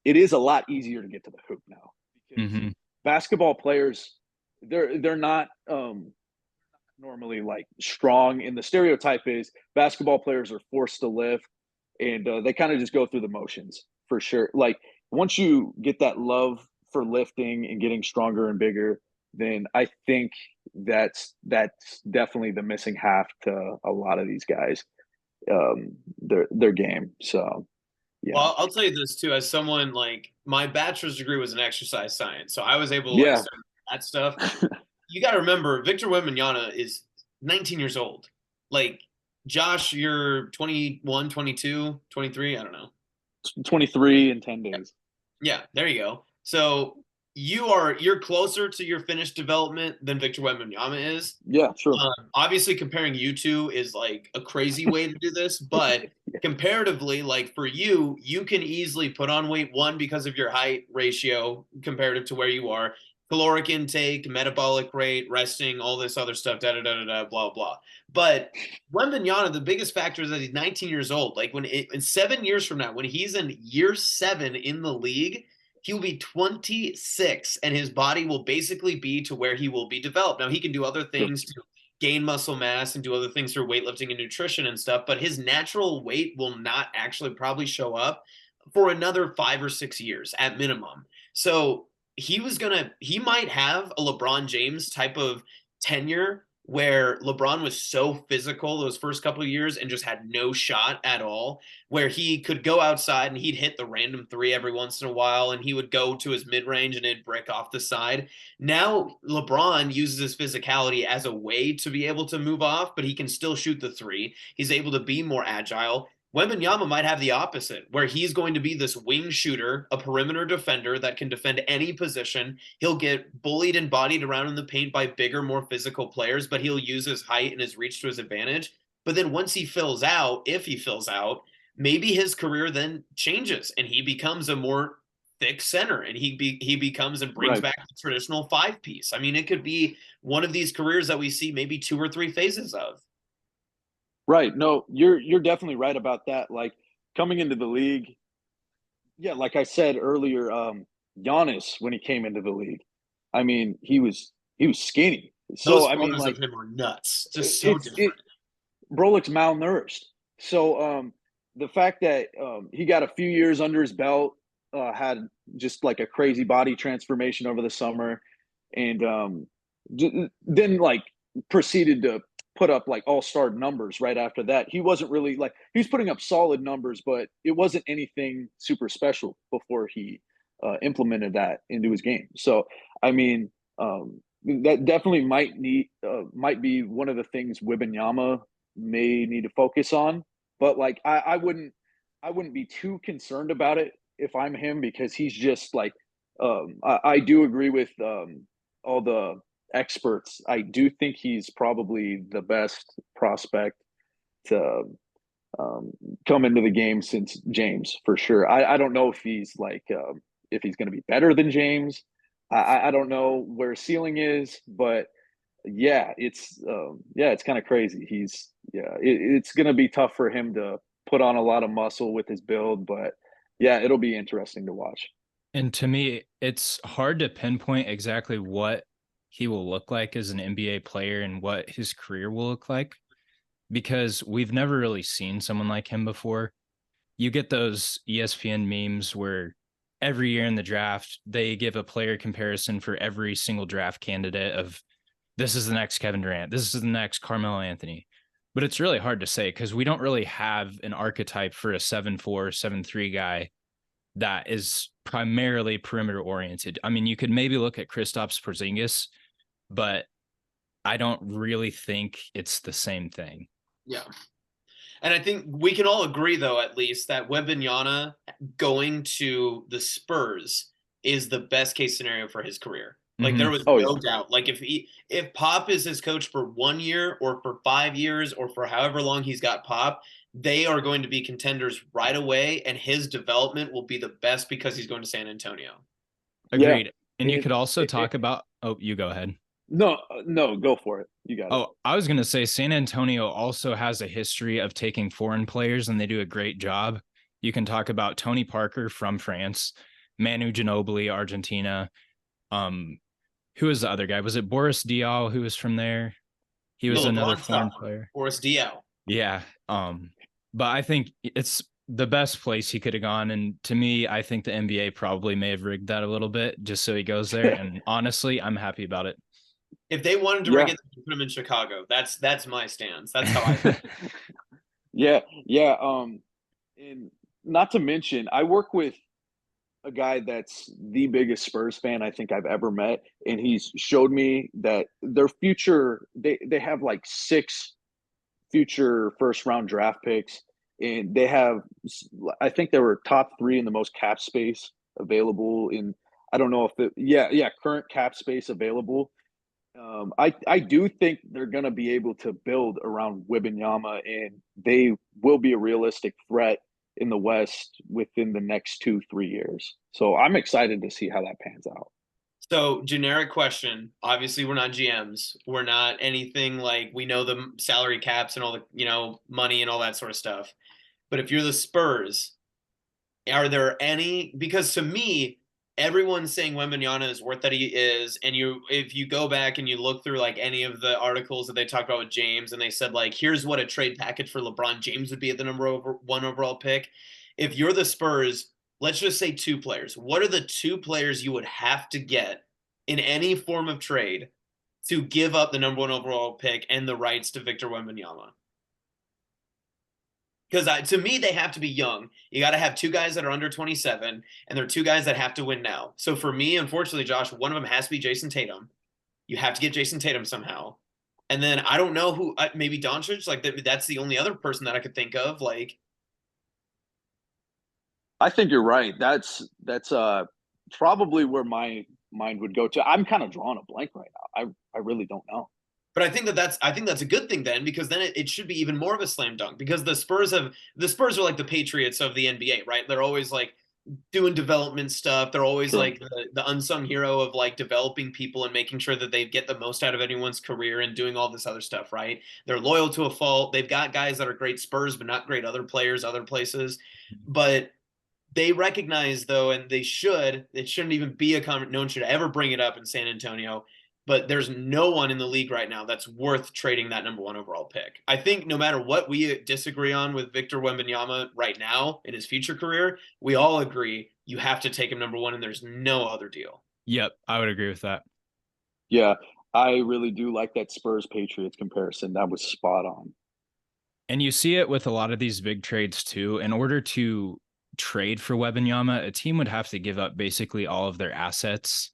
it is a lot easier to get to the hoop now because Mm-hmm. basketball players they're not normally like strong, and the stereotype is basketball players are forced to lift, and they kind of just go through the motions for sure. Like once you get that love for lifting and getting stronger and bigger, then I think that's definitely the missing half to a lot of these guys, their game. So yeah, Well, I'll tell you this too, as someone like my bachelor's degree was in exercise science, so I was able to like yeah, study that stuff. You got to remember, Victor Wembanyama is 19 years old. Like Josh, you're 21, 22, 23. I don't know. 23 in 10 days. Yeah, there you go. So you're closer to your finished development than Victor Wembanyama is. Yeah, sure. Obviously, comparing you two is like a crazy way to do this, but comparatively, like for you, you can easily put on weight one because of your height ratio comparative to where you are, caloric intake, metabolic rate, resting, all this other stuff, da da da da da, blah blah. But Wembanyama, the biggest factor is that he's 19 years old. Like in 7 years from now, when he's in year 7 in the league, he will be 26 and his body will basically be to where he will be developed. Now he can do other Sure. things to gain muscle mass and do other things through weightlifting and nutrition and stuff, but his natural weight will not actually probably show up for another 5 or 6 years at minimum. So he might have a LeBron James type of tenure where LeBron was so physical those first couple of years and just had no shot at all, where he could go outside and he'd hit the random three every once in a while, and he would go to his mid-range and it'd brick off the side. Now LeBron uses his physicality as a way to be able to move off, but he can still shoot the three. He's able to be more agile. Wembanyama might have the opposite, where he's going to be this wing shooter, a perimeter defender that can defend any position. He'll get bullied and bodied around in the paint by bigger, more physical players, but he'll use his height and his reach to his advantage. But then once he fills out, if he fills out, maybe his career then changes and he becomes a more thick center, and he becomes and brings back the traditional five piece. I mean, it could be one of these careers that we see maybe 2 or 3 phases of. Right. No, you're definitely right about that. Like coming into the league, yeah, like I said earlier, Giannis when he came into the league, I mean, he was skinny. So Those I mean, photos like of him are nuts, just so different. Bro looks malnourished. So the fact that he got a few years under his belt, had just like a crazy body transformation over the summer, and then like proceeded to put up like all-star numbers right after that. He wasn't really like he was putting up solid numbers, but it wasn't anything super special before he implemented that into his game. So I mean, that definitely might be one of the things Wembanyama may need to focus on. But like I wouldn't be too concerned about it if I'm him, because he's just like I do agree with all the experts. I do think he's probably the best prospect to come into the game since James, for sure. I don't know if he's like if he's going to be better than James. I don't know where ceiling is, but yeah, it's kind of crazy. It's going to be tough for him to put on a lot of muscle with his build, but yeah, it'll be interesting to watch. And to me, it's hard to pinpoint exactly what he will look like as an NBA player and what his career will look like, because we've never really seen someone like him before. You get those ESPN memes where every year in the draft, they give a player comparison for every single draft candidate of this is the next Kevin Durant, this is the next Carmelo Anthony. But it's really hard to say because we don't really have an archetype for a 7'4", 7'3" guy that is primarily perimeter oriented. I mean, you could maybe look at Kristaps Porzingis, but I don't really think it's the same thing. Yeah. And I think we can all agree, though, at least, that Wembanyama going to the Spurs is the best case scenario for his career. Like, there was no doubt. Like, if Pop is his coach for 1 year or for 5 years or for however long he's got Pop, they are going to be contenders right away, and his development will be the best because he's going to San Antonio. Agreed. Yeah. And you could also talk about – oh, you go ahead. No, go for it. You got it. Oh, I was going to say San Antonio also has a history of taking foreign players, and they do a great job. You can talk about Tony Parker from France, Manu Ginobili, Argentina. Who was the other guy? Was it Boris Diaw who was from there? He was another foreign player. Boris Diaw. Yeah. But I think it's the best place he could have gone. And to me, I think the NBA probably may have rigged that a little bit just so he goes there. And honestly, I'm happy about it. If they wanted to rig it, they put him in Chicago. That's my stance. That's how I think. Yeah. And not to mention, I work with a guy that's the biggest Spurs fan I think I've ever met, and he's showed me that their future they have like 6 future first round draft picks, and they have, I think they were top 3 in the most cap space available in, I don't know if current cap space available. I do think they're going to be able to build around Wembanyama, and they will be a realistic threat in the West within the next 2-3 years. So I'm excited to see how that pans out. So, generic question. Obviously, we're not GMs. We're not anything like, we know the salary caps and all the, money and all that sort of stuff. But if you're the Spurs, are there any, because to me, everyone's saying Wembanyama is worth that he is, and if you go back and you look through like any of the articles that they talked about with James, and they said like, here's what a trade package for LeBron James would be at the number 1 overall pick. If you're the Spurs, let's just say 2 players. What are the 2 players you would have to get in any form of trade to give up the number 1 overall pick and the rights to Victor Wembanyama. Because to me, they have to be young. You got to have 2 guys that are under 27, and they're 2 guys that have to win now. So for me, unfortunately, Josh, one of them has to be Jason Tatum. You have to get Jason Tatum somehow. And then I don't know who, maybe Doncic. Like that's the only other person that I could think of. Like, I think you're right. That's probably where my mind would go to. I'm kind of drawing a blank right now. I really don't know. but I think that's a good thing then, because then it should be even more of a slam dunk, because the Spurs are like the Patriots of the NBA, right? They're always like doing development stuff. They're always like the unsung hero of like developing people and making sure that they get the most out of anyone's career and doing all this other stuff, right? They're loyal to a fault. They've got guys that are great Spurs, but not great other players, other places. But they recognize, though, and it shouldn't even be a comment. No one should ever bring it up in San Antonio. But there's no one in the league right now that's worth trading that number 1 overall pick. I think no matter what we disagree on with Victor Wembanyama right now in his future career, we all agree you have to take him number 1, and there's no other deal. Yep, I would agree with that. Yeah, I really do like that Spurs Patriots comparison. That was spot on. And you see it with a lot of these big trades too. In order to trade for Wembanyama, a team would have to give up basically all of their assets.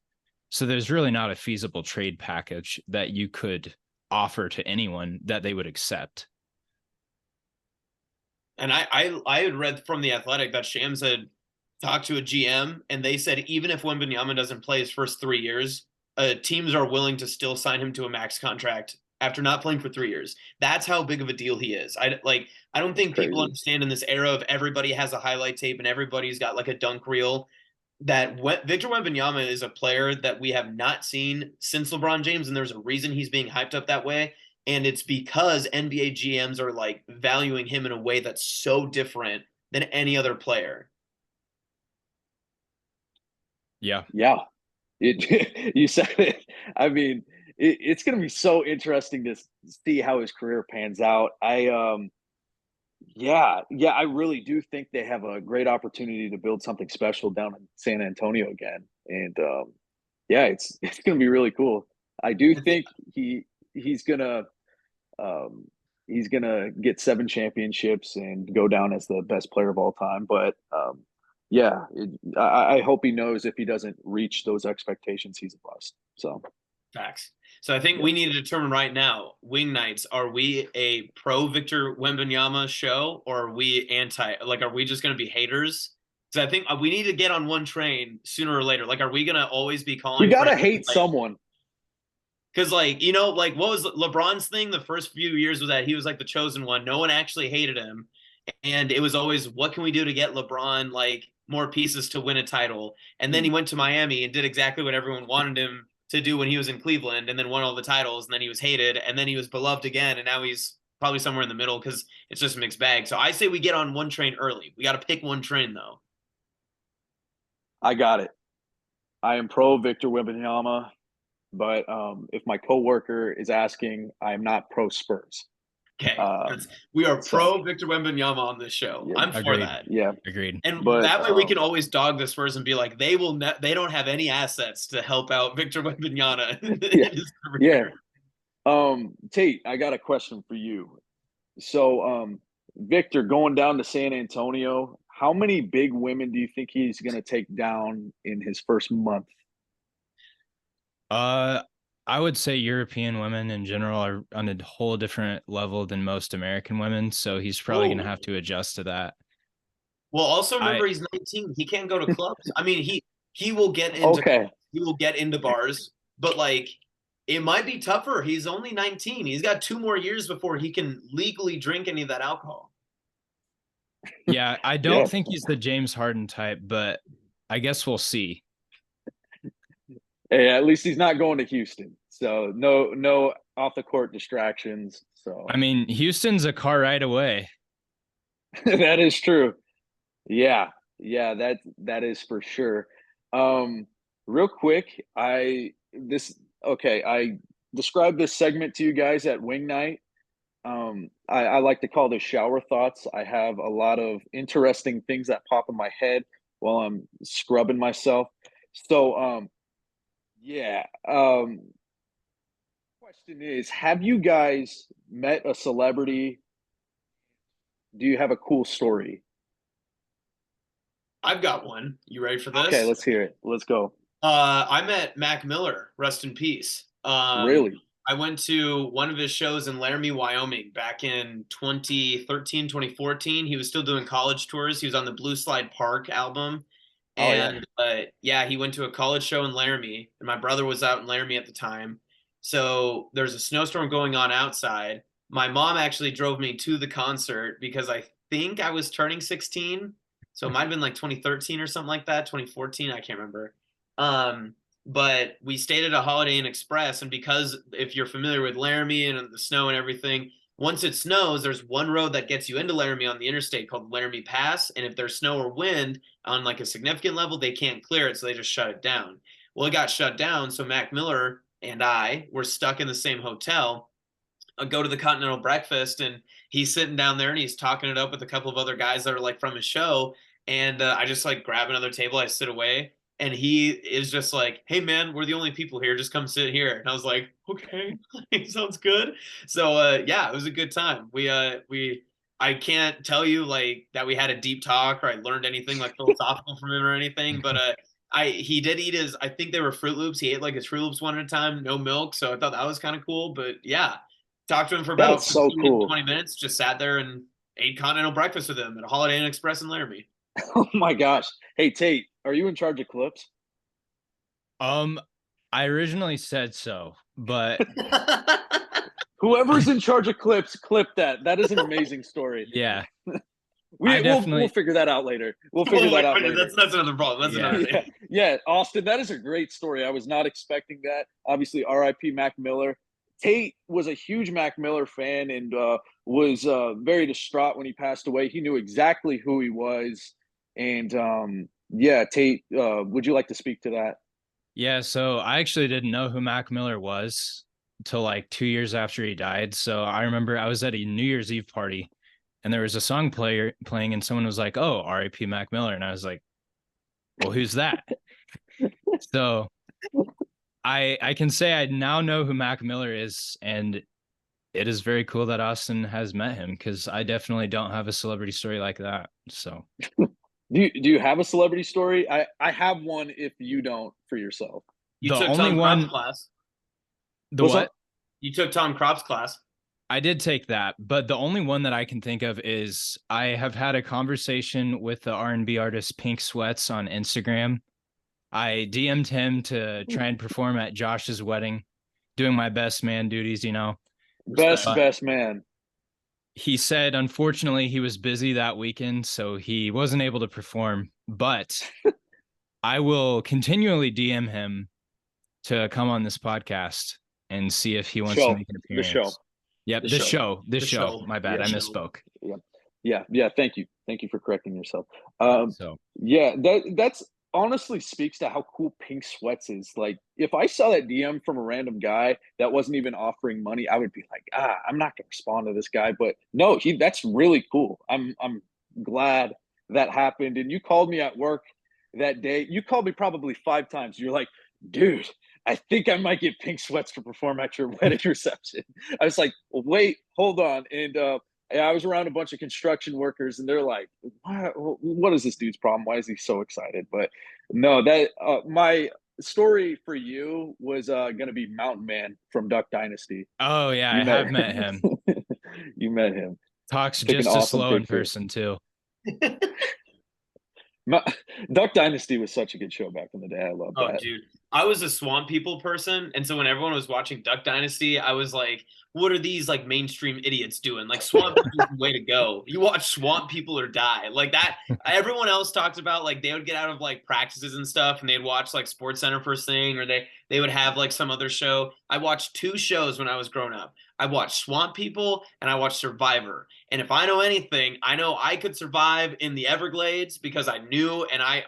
So there's really not a feasible trade package that you could offer to anyone that they would accept. And I had read from The Athletic that Shams had talked to a GM, and they said even if Wembanyama doesn't play his first 3 years, teams are willing to still sign him to a max contract after not playing for 3 years. That's how big of a deal he is. I don't think people understand in this era of everybody has a highlight tape and everybody's got like a dunk reel, that Victor Wembanyama is a player that we have not seen since LeBron James, and there's a reason he's being hyped up that way. And it's because NBA GMs are like valuing him in a way that's so different than any other player. Yeah. Yeah. You said it. I mean, it's going to be so interesting to see how his career pans out. Yeah, I really do think they have a great opportunity to build something special down in San Antonio again. And yeah, it's going to be really cool. I do think he's gonna get 7 championships and go down as the best player of all time. But yeah, I hope he knows if he doesn't reach those expectations, he's a bust. So facts. So I think we need to determine right now, Wing Nights, are we a pro Victor Wembanyama show, or are we anti? Like, are we just going to be haters? Because I think we need to get on one train sooner or later. Like, are we going to always be calling? We got to hate someone. Because, like, you know, like what was LeBron's thing the first few years was that he was like the chosen one. No one actually hated him. And it was always, what can we do to get LeBron like more pieces to win a title? And then he went to Miami and did exactly what everyone wanted him to do when he was in Cleveland, and then won all the titles, and then he was hated, and then he was beloved again, and now he's probably somewhere in the middle because it's just a mixed bag. So I say we get on one train early. We got to pick one train, though. I got it. I am pro Victor Wembanyama, but if my coworker is asking, I am not pro Spurs. Okay, we are pro Victor Wembanyama on this show. Yeah, I'm for that. Yeah, agreed. And that way we can always dog the Spurs and be like, they don't have any assets to help out Victor Wembanyama in his career. Yeah. Tate, I got a question for you. So, Victor, going down to San Antonio, how many big women do you think he's going to take down in his first month? I would say European women in general are on a whole different level than most American women, so he's probably going to have to adjust to that. Well, also remember he's 19. He can't go to clubs. I mean, he will get into he will get into bars, but like it might be tougher. He's only 19. He's got 2 more years before he can legally drink any of that alcohol. Yeah, I don't think he's the James Harden type, but I guess we'll see. Hey, at least he's not going to Houston. So no off the court distractions. So I mean, Houston's a car ride away. That is true. Yeah, that is for sure. Real quick, I described this segment to you guys at Wing Night. I like to call this shower thoughts. I have a lot of interesting things that pop in my head while I'm scrubbing myself. So Question is, have you guys met a celebrity? Do you have a cool story? I've got one. You ready for Okay, this? let's hear it. Let's go. I met Mac Miller, rest in peace. Really? I went to one of his shows in Laramie, Wyoming back in 2013, 2014. He was still doing college tours. He was on the Blue Slide Park album. Oh yeah. And yeah, he went to a college show in Laramie, and my brother was out in Laramie at the time. So there's a snowstorm going on outside. My mom actually drove me to the concert because I think I was turning 16. So it might have been like 2013 or something like that, 2014. I can't remember. Um, but we stayed at a Holiday Inn Express, and because if you're familiar with Laramie and the snow and everything, once it snows, there's one road that gets you into Laramie on the interstate called Laramie Pass, and if there's snow or wind on like a significant level, they can't clear it, so they just shut it down. Well, it got shut down, so Mac Miller and I were stuck in the same hotel. I go to the Continental Breakfast, and he's sitting down there and he's talking it up with a couple of other guys that are like from his show. And I just like grab another table, I sit away, and he is just like, "Hey man, we're the only people here. Just come sit here." And I was like, "Okay, sounds good." So yeah, it was a good time. We I can't tell you like that we had a deep talk or I learned anything like philosophical from him or anything, but he did eat his, I think they were Fruit Loops. He ate like his Fruit Loops one at a time, no milk. So I thought that was kind of cool. But yeah, talked to him for That is about so 15, cool. 20 minutes, just sat there and ate continental breakfast with him at a Holiday Inn Express in Laramie. Oh my gosh. Hey Tate, are you in charge of clips? Um, I originally said so, but Whoever's in charge of clips, clip that. That is an amazing story. yeah, I We'll definitely, figure that out later. We'll figure Well, that wait, out wait, later. that's another problem. That's yeah. another Yeah, thing. yeah, Austin, that is a great story. I was not expecting that. Obviously, R.I.P. Mac Miller. Tate was a huge Mac Miller fan and was very distraught when he passed away. He knew exactly who he was, and yeah, Tate, would you like to speak to that? Yeah, so I actually didn't know who Mac Miller was until like 2 years after he died. So I remember I was at a New Year's Eve party and there was a song player playing and someone was like, "Oh, R.I.P. Mac Miller." And I was like, "Well, who's that?" So I can say I now know who Mac Miller is, and it is very cool that Austin has met him because I definitely don't have a celebrity story like that. So Do you have a celebrity story? I have one if you don't for yourself. You the took only Tom Crop's one, class. the What's up? what? You took Tom Crop's class. I did take that, but the only one that I can think of is I have had a conversation with the R&B artist Pink Sweats on Instagram. I DM'd him to try and perform at Josh's wedding, doing my best man duties, you know. Best Respect. But best man. he said unfortunately he was busy that weekend, so he wasn't able to perform. But I will continually DM him to come on this podcast and see if he wants to Show make an the show. appearance. Yep, The this show. show, this The show. show. My bad, Yeah. I The show. misspoke. Yeah. Yeah. Thank you for correcting yourself. So Yeah, that's honestly speaks to how cool Pink Sweats is. Like, if I saw that DM from a random guy that wasn't even offering money, I would be like, I'm not gonna respond to this guy. But no, that's really cool. I'm glad that happened. And you called me at work that day. You called me probably 5 times. You're like, dude, I think I might get Pink Sweats to perform at your wedding reception. I was like, wait, hold on. And I was around a bunch of construction workers, and they're like, what is this dude's problem? Why is he so excited?" But no, that my story for you was going to be Mountain Man from Duck Dynasty. oh yeah, You I met have met him. you met him. Talks Took an just as awesome slow in picture. person too. Duck Dynasty was such a good show back in the day. I love Oh, that. dude. I was a Swamp People person, and so when everyone was watching Duck Dynasty, I was like, what are these like mainstream idiots doing? Like Swamp People is the way to go. You watch Swamp People or die. Like that, everyone else talked about like they would get out of like practices and stuff and they'd watch like Sports Center first thing, or they would have like some other show. I watched two shows when I was growing up. I watched Swamp People and I watched Survivor. And if I know anything, I know I could survive in the Everglades because I knew, and I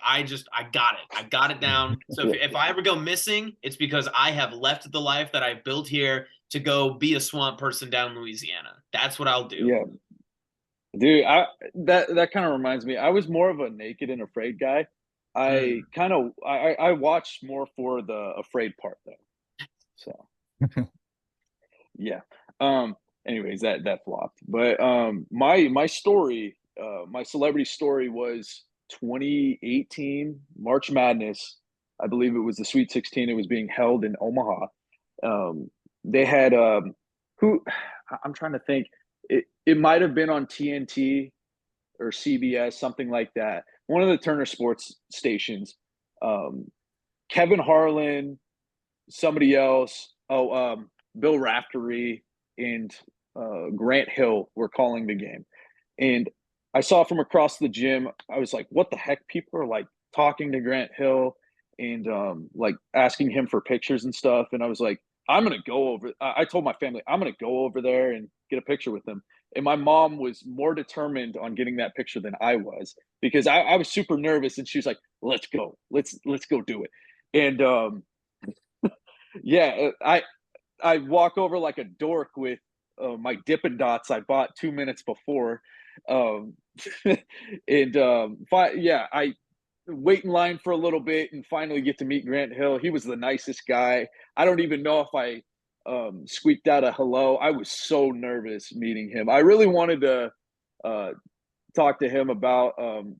got it. I got it down. So if I ever go missing, it's because I have left the life that I built here to go be a swamp person down in Louisiana. That's what I'll do. Yeah, dude. That kind of reminds me. I was more of a naked and afraid guy. I watched more for the afraid part though. So Yeah. Anyways, that flopped. But my story, my celebrity story was 2018 March Madness. I believe it was the Sweet 16. It was being held in Omaha. They had who I'm trying to think. It might have been on TNT or CBS, something like that. One of the Turner Sports stations. Kevin Harlan, somebody else. Bill Raftery and Grant Hill were calling the game, and I saw from across the gym. I was like, "What the heck?" People are like talking to Grant Hill and like asking him for pictures and stuff. And I was like, "I'm gonna go over." I told my family, "I'm gonna go over there and get a picture with him." And my mom was more determined on getting that picture than I was because I was super nervous, and she was like, "Let's go, let's go do it." And yeah, I walk over like a dork with my Dippin' Dots I bought 2 minutes before, um, and yeah, I wait in line for a little bit and finally get to meet Grant Hill. He was the nicest guy. I don't even know if I squeaked out a hello. I was so nervous meeting him. I really wanted to uh, talk to him about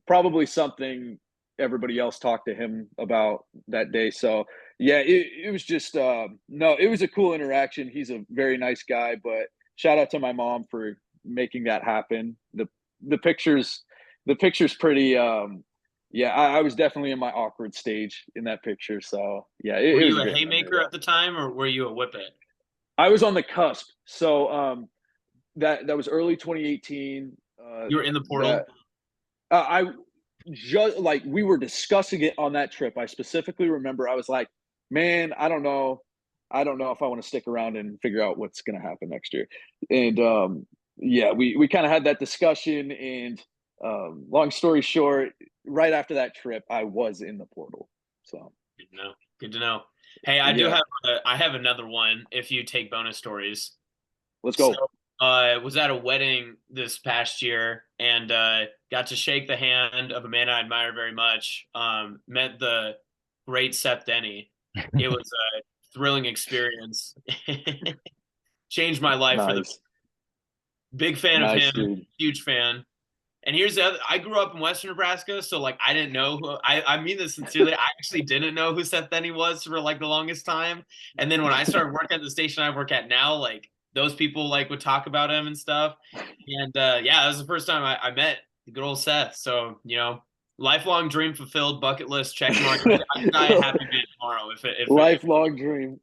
probably something everybody else talked to him about that day. So yeah, it was just no, it was a cool interaction. He's a very nice guy, but shout out to my mom for making that happen. The pictures the picture's pretty yeah, I was definitely in my awkward stage in that picture. So yeah, Were it was you a a great memory haymaker though. at the time, or were you a whippet? I was on the cusp. So that was early 2018. You were in the That portal. I just like we were discussing it on that trip. I specifically remember I was like, "Man, I don't know. I don't know if I want to stick around and figure out what's going to happen next year." And yeah, we kind of had that discussion. And long story short, right after that trip, I was in the portal. So Good to know. Good to know. Hey, yeah, I have another one if you take bonus stories. let's So, go. was at a wedding this past year and got to shake the hand of a man I admire very much. Met the great Seth Denny. It was a thrilling experience. Changed my life for the Nice, big fan of nice him, dude. huge fan. And here's the other, I grew up in Western Nebraska, so like I didn't know who I mean this sincerely. I actually didn't know who Seth Denny was for like the longest time. And then when I started working at the station I work at now, like those people like would talk about him and stuff. And yeah, that was the first time I met the good old Seth. So, lifelong dream fulfilled, bucket list check mark. I die a happy man tomorrow if Lifelong dream.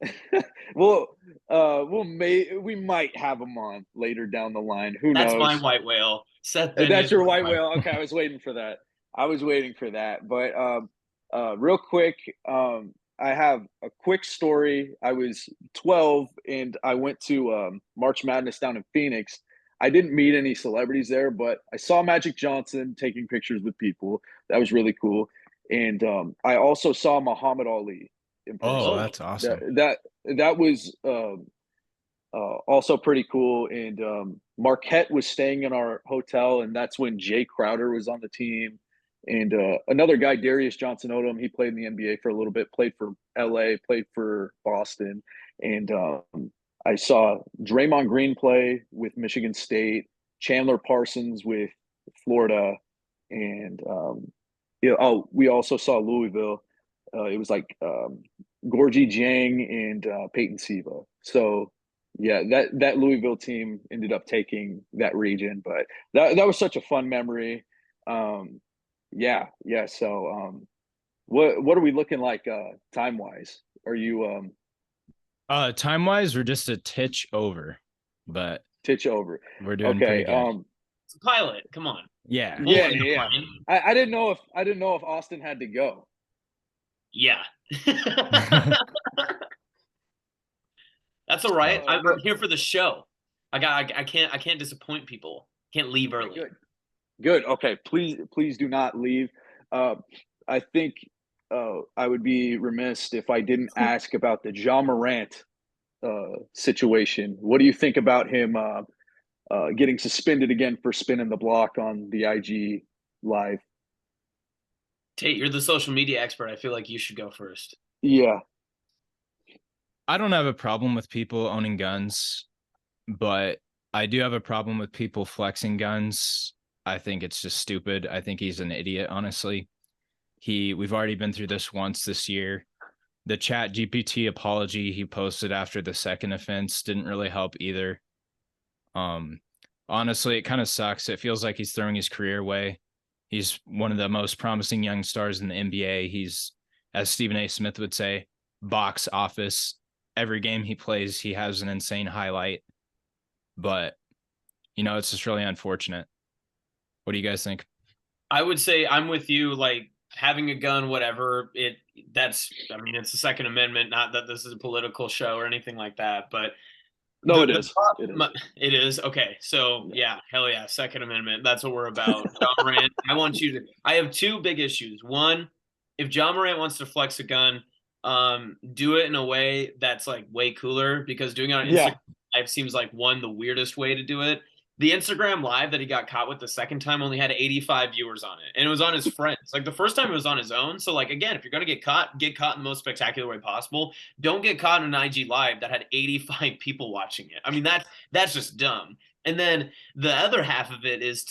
We might have him on later down the line. Who that's my knows? white whale. Seth Denny That's is your my white white whale. Okay, I was waiting for that. I was waiting for that. But real quick, I have a quick story. I was 12 and I went to March Madness down in Phoenix. I didn't meet any celebrities there, but I saw Magic Johnson taking pictures with people. That was really cool. And I also saw Muhammad Ali in Oh, person. whale. that's That awesome. that that was also pretty cool. And Marquette was staying in our hotel, and that's when Jay Crowder was on the team. And another guy, Darius Johnson Odom, he played in the NBA for a little bit, played for LA, played for Boston. And I saw Draymond Green play with Michigan State, Chandler Parsons with Florida, and we also saw Louisville. It was like Gorgie Jang and Peyton Siva. So yeah, that Louisville team ended up taking that region, but that was such a fun memory. Um, yeah. So what are we looking like time wise? Are you Time wise, we're just a titch over, but titch over? we're doing pretty Okay. good. It's a pilot. Come on. Yeah. Full Yeah. incline. I didn't know if Austin had to go. Yeah. That's all right. I'm No. here for the show. I can't disappoint people. Can't leave Okay, early. good. Good. Okay. Please do not leave. Uh, I think I would be remiss if I didn't ask about the John Morant situation. What do you think about him getting suspended again for spinning the block on the IG live? Tate, you're the social media expert. I feel like you should go first. Yeah. I don't have a problem with people owning guns. but I do have a problem with people flexing guns. I think it's just stupid. I think he's an idiot, honestly. We've already been through this once this year. The Chat GPT apology he posted after the second offense didn't really help either. Honestly, it kind of sucks. It feels like he's throwing his career away. He's one of the most promising young stars in the NBA. He's, as Stephen A. Smith would say, box office. Every game he plays, he has an insane highlight. But, it's just really unfortunate. What do you guys think? I would say I'm with you. Like, having a gun, whatever, it's the Second Amendment. Not that this is a political show or anything like that, but no, it is. It is. Okay. So yeah, hell yeah. Second Amendment. That's what we're about. John Morant. I have two big issues. One, if John Morant wants to flex a gun, do it in a way that's like way cooler, because doing it on Instagram Live seems like the weirdest way to do it. The Instagram Live that he got caught with the second time only had 85 viewers on it, and it was on his friends. Like, the first time it was on his own. So, like, again, if you're going to get caught in the most spectacular way possible. Don't get caught in an IG Live that had 85 people watching it. I mean, that's just dumb. And then the other half of it is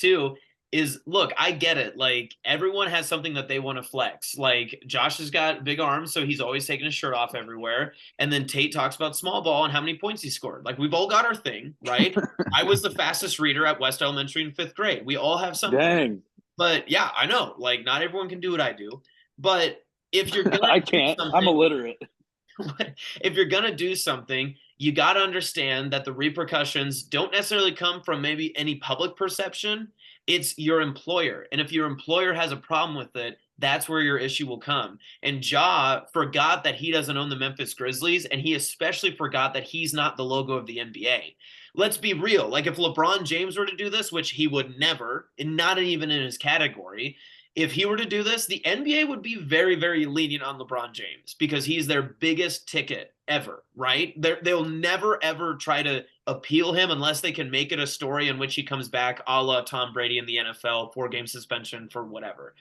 look, I get it. Like, everyone has something that they want to flex. Like, Josh has got big arms, so he's always taking his shirt off everywhere. And then Tate talks about small ball and how many points he scored. Like, we've all got our thing, right? I was the fastest reader at West Elementary in 5th grade. We all have something. Dang. But yeah, I know. Like, not everyone can do what I do. But if you're gonna I can't. I'm illiterate. If you're gonna do something, you got to understand that the repercussions don't necessarily come from maybe any public perception. It's your employer. And if your employer has a problem with it, that's where your issue will come. And Ja forgot that he doesn't own the Memphis Grizzlies, and he especially forgot that he's not the logo of the NBA. Let's be real. Like, if LeBron James were to do this, which he would never, and not even in his category, if he were to do this, the NBA would be very, very lenient on LeBron James because he's their biggest ticket ever, right? They'll never, ever try to appeal him unless they can make it a story in which he comes back a la Tom Brady in the NFL, 4-game suspension for whatever.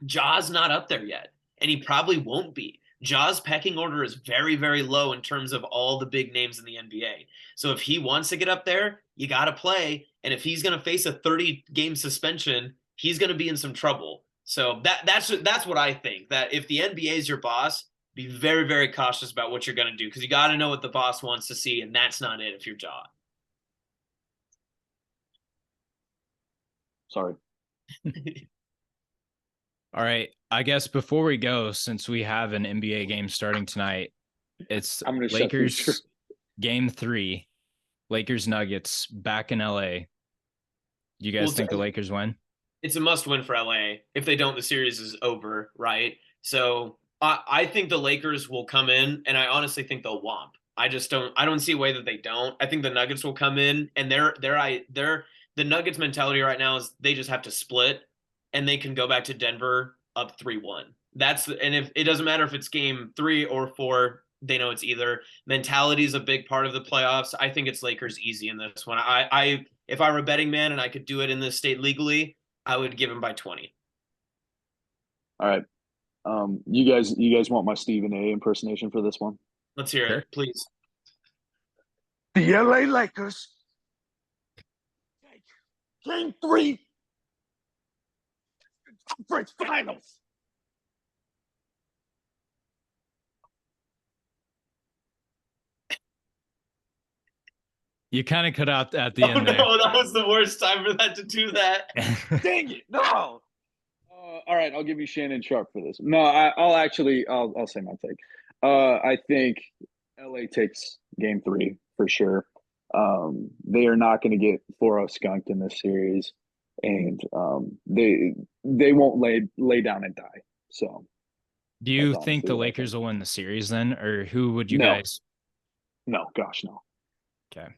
Ja's not up there yet, and he probably won't be. Ja's pecking order is very, very low in terms of all the big names in the NBA. So if he wants to get up there, you got to play. And if he's going to face a 30-game suspension, he's going to be in some trouble. So that's what I think, that if the NBA is your boss, be very, very cautious about what you're going to do, because you got to know what the boss wants to see, and that's not it if you're Ja. Sorry. All right. I guess before we go, since we have an NBA game starting tonight, it's Lakers game 3, Lakers Nuggets back in LA. You guys think the Lakers win? It's a must win for LA. If they don't, the series is over, right? So I think the Lakers will come in, and I honestly think they'll womp. I don't see a way that they don't. I think the Nuggets will come in, and the Nuggets mentality right now is they just have to split, and they can go back to Denver up 3-1. And if it doesn't matter if it's game 3 or 4, they know it's either. Mentality is a big part of the playoffs. I think it's Lakers easy in this one. If I were a betting man and I could do it in this state legally, I would give him by 20. All right. You guys want my Stephen A. impersonation for this one? Let's hear it, please. The LA Lakers take game 3 conference finals. You kind of cut out at the end there. No, that was the worst time for that to do that. Dang it! No. All right, I'll give you Shannon Sharp for this. No, I'll say my take. I think LA takes game 3 for sure. They are not going to get 4-0 skunked in this series, and they won't lay down and die. So, do you think the Lakers will win the series then, or who would you guys? No, gosh, no. Okay.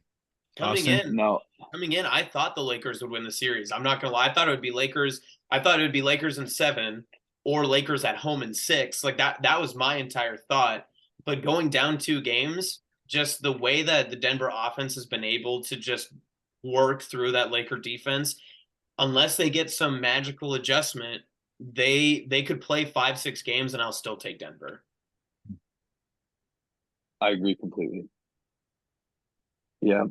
Coming in, I thought the Lakers would win the series. I'm not gonna lie. I thought it would be Lakers in 7 or Lakers at home in 6. Like that was my entire thought. But going down 2 games, just the way that the Denver offense has been able to just work through that Laker defense, unless they get some magical adjustment, they could play 5-6 games and I'll still take Denver. I agree completely. Yeah.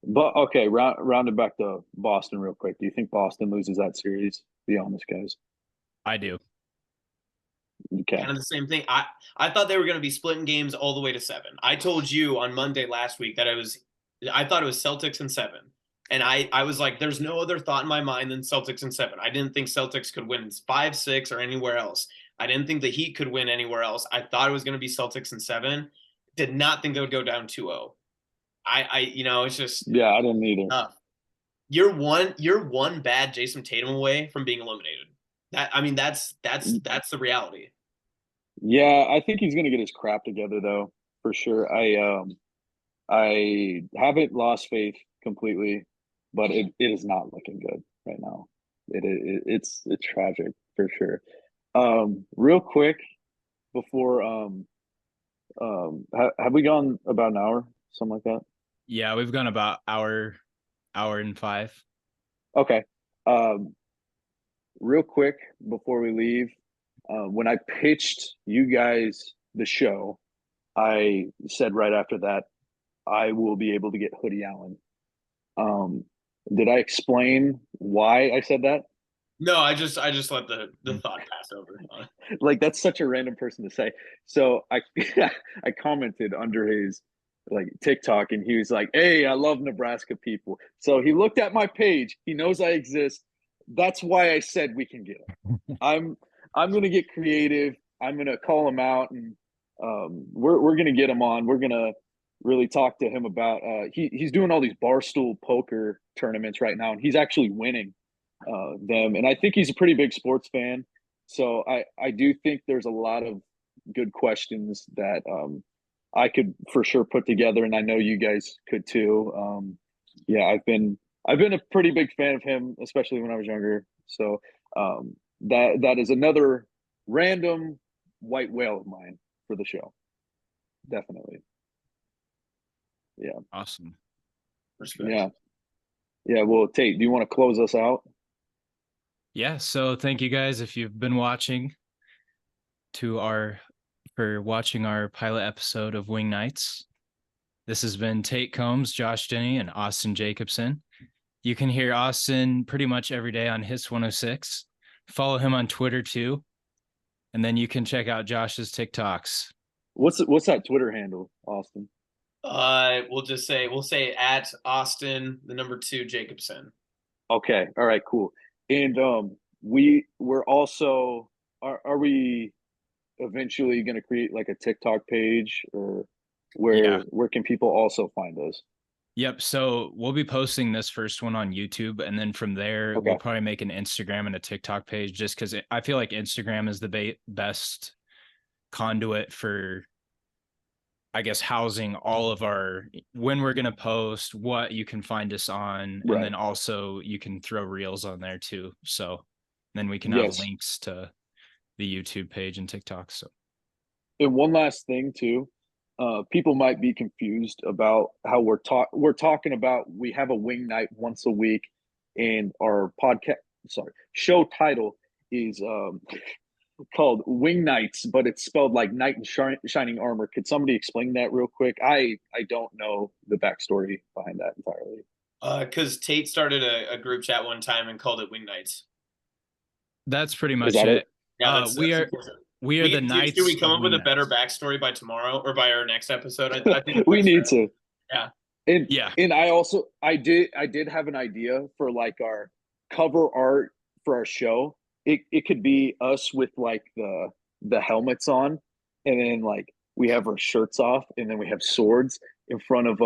But okay, round it back to Boston real quick. Do you think Boston loses that series? Be honest, guys. I do. Okay. Kind of the same thing. I thought they were going to be splitting games all the way to 7. I told you on Monday last week that I thought it was Celtics and 7. And I was like, there's no other thought in my mind than Celtics and 7. I didn't think Celtics could win 5, 6, or anywhere else. I didn't think the Heat could win anywhere else. I thought it was going to be Celtics and 7. Did not think they would go down 2-0. It's just Yeah, I didn't either. tough. You're one bad Jason Tatum away from being eliminated. That's the reality. Yeah, I think he's gonna get his crap together though, for sure. I haven't lost faith completely, but it is not looking good right now. It's tragic for sure. Real quick before have we gone about an hour, something like that? Yeah, we've gone about hour and 5. Okay. Real quick before we leave, when I pitched you guys the show, I said right after that I will be able to get Hoodie Allen. Did I explain why I said that? No, I just let the thought pass over. Like that's such a random person to say. So I I commented under his like TikTok and he was like, "Hey, I love Nebraska people." So he looked at my page. He knows I exist. That's why I said we can get him. I'm gonna get creative. I'm gonna call him out and we're gonna get him on. We're gonna really talk to him about he's doing all these barstool poker tournaments right now and he's actually winning them. And I think he's a pretty big sports fan. So I do think there's a lot of good questions that I could for sure put together, and I know you guys could too. Yeah, I've been a pretty big fan of him, especially when I was younger. So that is another random white whale of mine for the show. Definitely. Yeah. Awesome. Respect. Yeah. Yeah. Well, Tate, do you want to close us out? Yeah, so thank you guys if you've been watching for watching our pilot episode of Wing Nights. This has been Tate Combs, Josh Denny, and Austin Jacobson. You can hear Austin pretty much every day on Hits 106. Follow him on Twitter too. And then you can check out Josh's TikToks. What's that Twitter handle, Austin? We'll say at Austin, the number 2 Jacobson. Okay. All right, cool. And we're also are we eventually going to create like a TikTok page or where can people also find us? Yep. So we'll be posting this first one on YouTube, and then from there we'll probably make an Instagram and a TikTok page, just because I feel like Instagram is the best conduit for, I guess, housing all of our when we're going to post, what you can find us on, and then also you can throw reels on there too. So then we can have links to the YouTube page and TikTok. So, and one last thing too, people might be confused about how we're talking about we have a wing night once a week, and our show title is called Wing Nights, but it's spelled like knight in shining armor. Could somebody explain that real quick? I don't know the backstory behind that entirely. Because Tate started a group chat one time and called it Wing Nights. That's pretty much it. Yeah, we are the Knights. Do we come up with a better backstory by tomorrow or by our next episode? I think we need to. Yeah. And I did have an idea for like our cover art for our show. It could be us with like the helmets on, and then like we have our shirts off, and then we have swords in front of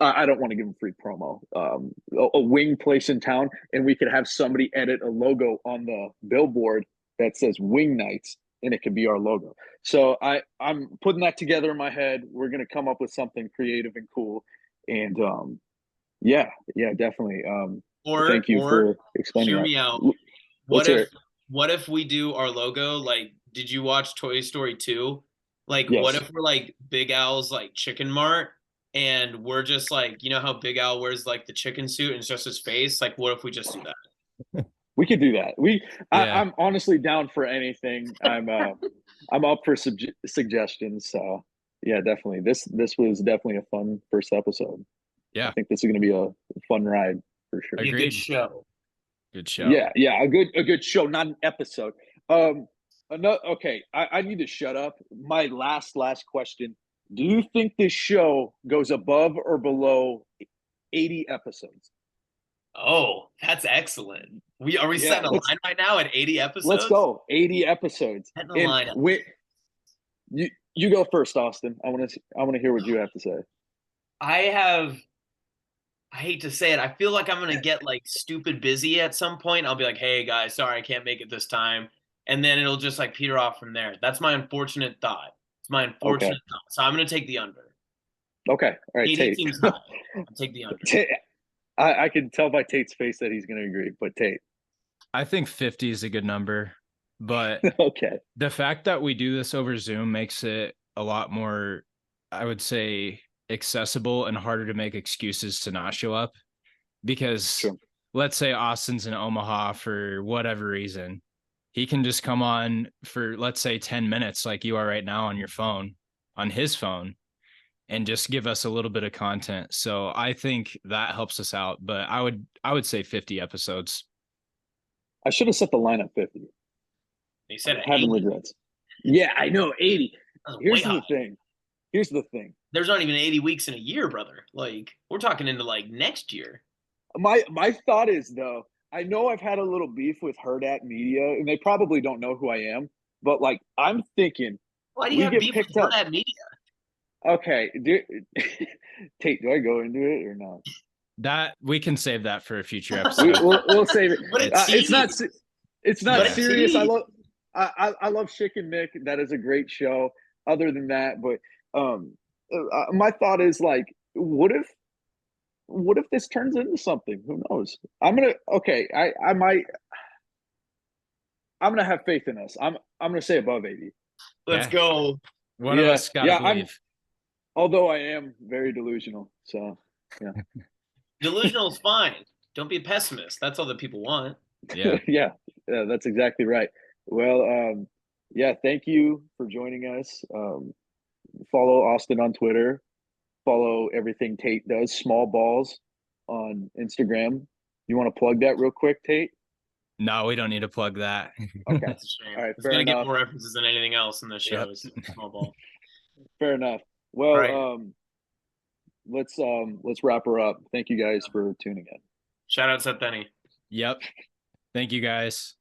I don't want to give them free promo. A wing place in town, and we could have somebody edit a logo on the billboard that says Wing Nights, and it could be our logo. So I'm putting that together in my head. We're gonna come up with something creative and cool, and yeah, definitely. Thank you for explaining. Hear me out. What if we do our logo? Like, did you watch Toy Story 2? Like, what if we're like Big Al's like Chicken Mart? And we're just like, you know how Big Al wears like the chicken suit and it's just his face? Like, what if we just do that? We could do that. I'm honestly down for anything. I'm up for suggestions. So Yeah, definitely. This was definitely a fun first episode. I Yeah, think this is going to be a fun ride for sure. Be a good agreed. show. Good show. Yeah, a good show, not an episode. Okay, I need to shut up. My last question. Do you think this show goes above or below 80 episodes? Oh, that's excellent. Are we Yeah, setting a line right now at 80 let's episodes? go. 80 episodes. Setting a And line. you go first, Austin. I want to hear what you have to say. I hate to say it. I feel like I'm gonna get like stupid busy at some point. I'll be like, "Hey guys, sorry I can't make it this time," and then it'll just like peter off from there. That's my unfortunate thought. It's my Okay. unfortunate thought. So I'm gonna take the under. Okay. All right, 80 Tate. seems high. I'll take the under. I can tell by Tate's face that he's going to agree, but Tate. I think 50 is a good number, but Okay. the fact that we do this over Zoom makes it a lot more, I would say, accessible and harder to make excuses to not show up. Because Sure. let's say Austin's in Omaha for whatever reason, he can just come on for, let's say, 10 minutes like you are right now on your phone, on his phone, and just give us a little bit of content. So I think that helps us out. But I would say 50 episodes. I should have set the line at 50. You said Having 80. regrets. Yeah, I know, 80. Oh, Here's way the high. thing. Here's the thing. There's not even 80 weeks in a year, brother. Like we're talking into like next year. My thought is though, I know I've had a little beef with Hurrdat Media, and they probably don't know who I am, but like I'm thinking Why do you we have get beef with picked up. that media? Okay, Tate, do I go into it or not? That we can save that for a future episode. We'll save it. But It's not But serious. I love Chick and Nick. That is a great show. Other than that, but my thought is like, what if this turns into something? Who knows? I'm gonna have faith in us. I'm gonna say above 80. Let's Yeah. go. One of us gotta believe. Although I am very delusional, so yeah. Delusional is fine. Don't be a pessimist. That's all that people want. Yeah. yeah, that's exactly right. Well, yeah, thank you for joining us. Follow Austin on Twitter. Follow everything Tate does. Small Balls on Instagram. You want to plug that real quick, Tate? No, we don't need to plug that. Okay. That's a shame. All right, It's fair gonna enough. get more references than anything else in this show. Yep. Is small ball. Fair enough. Well, Right. let's wrap her up. Thank you guys for tuning in. Shout out Seth Benny. Yep. Thank you guys.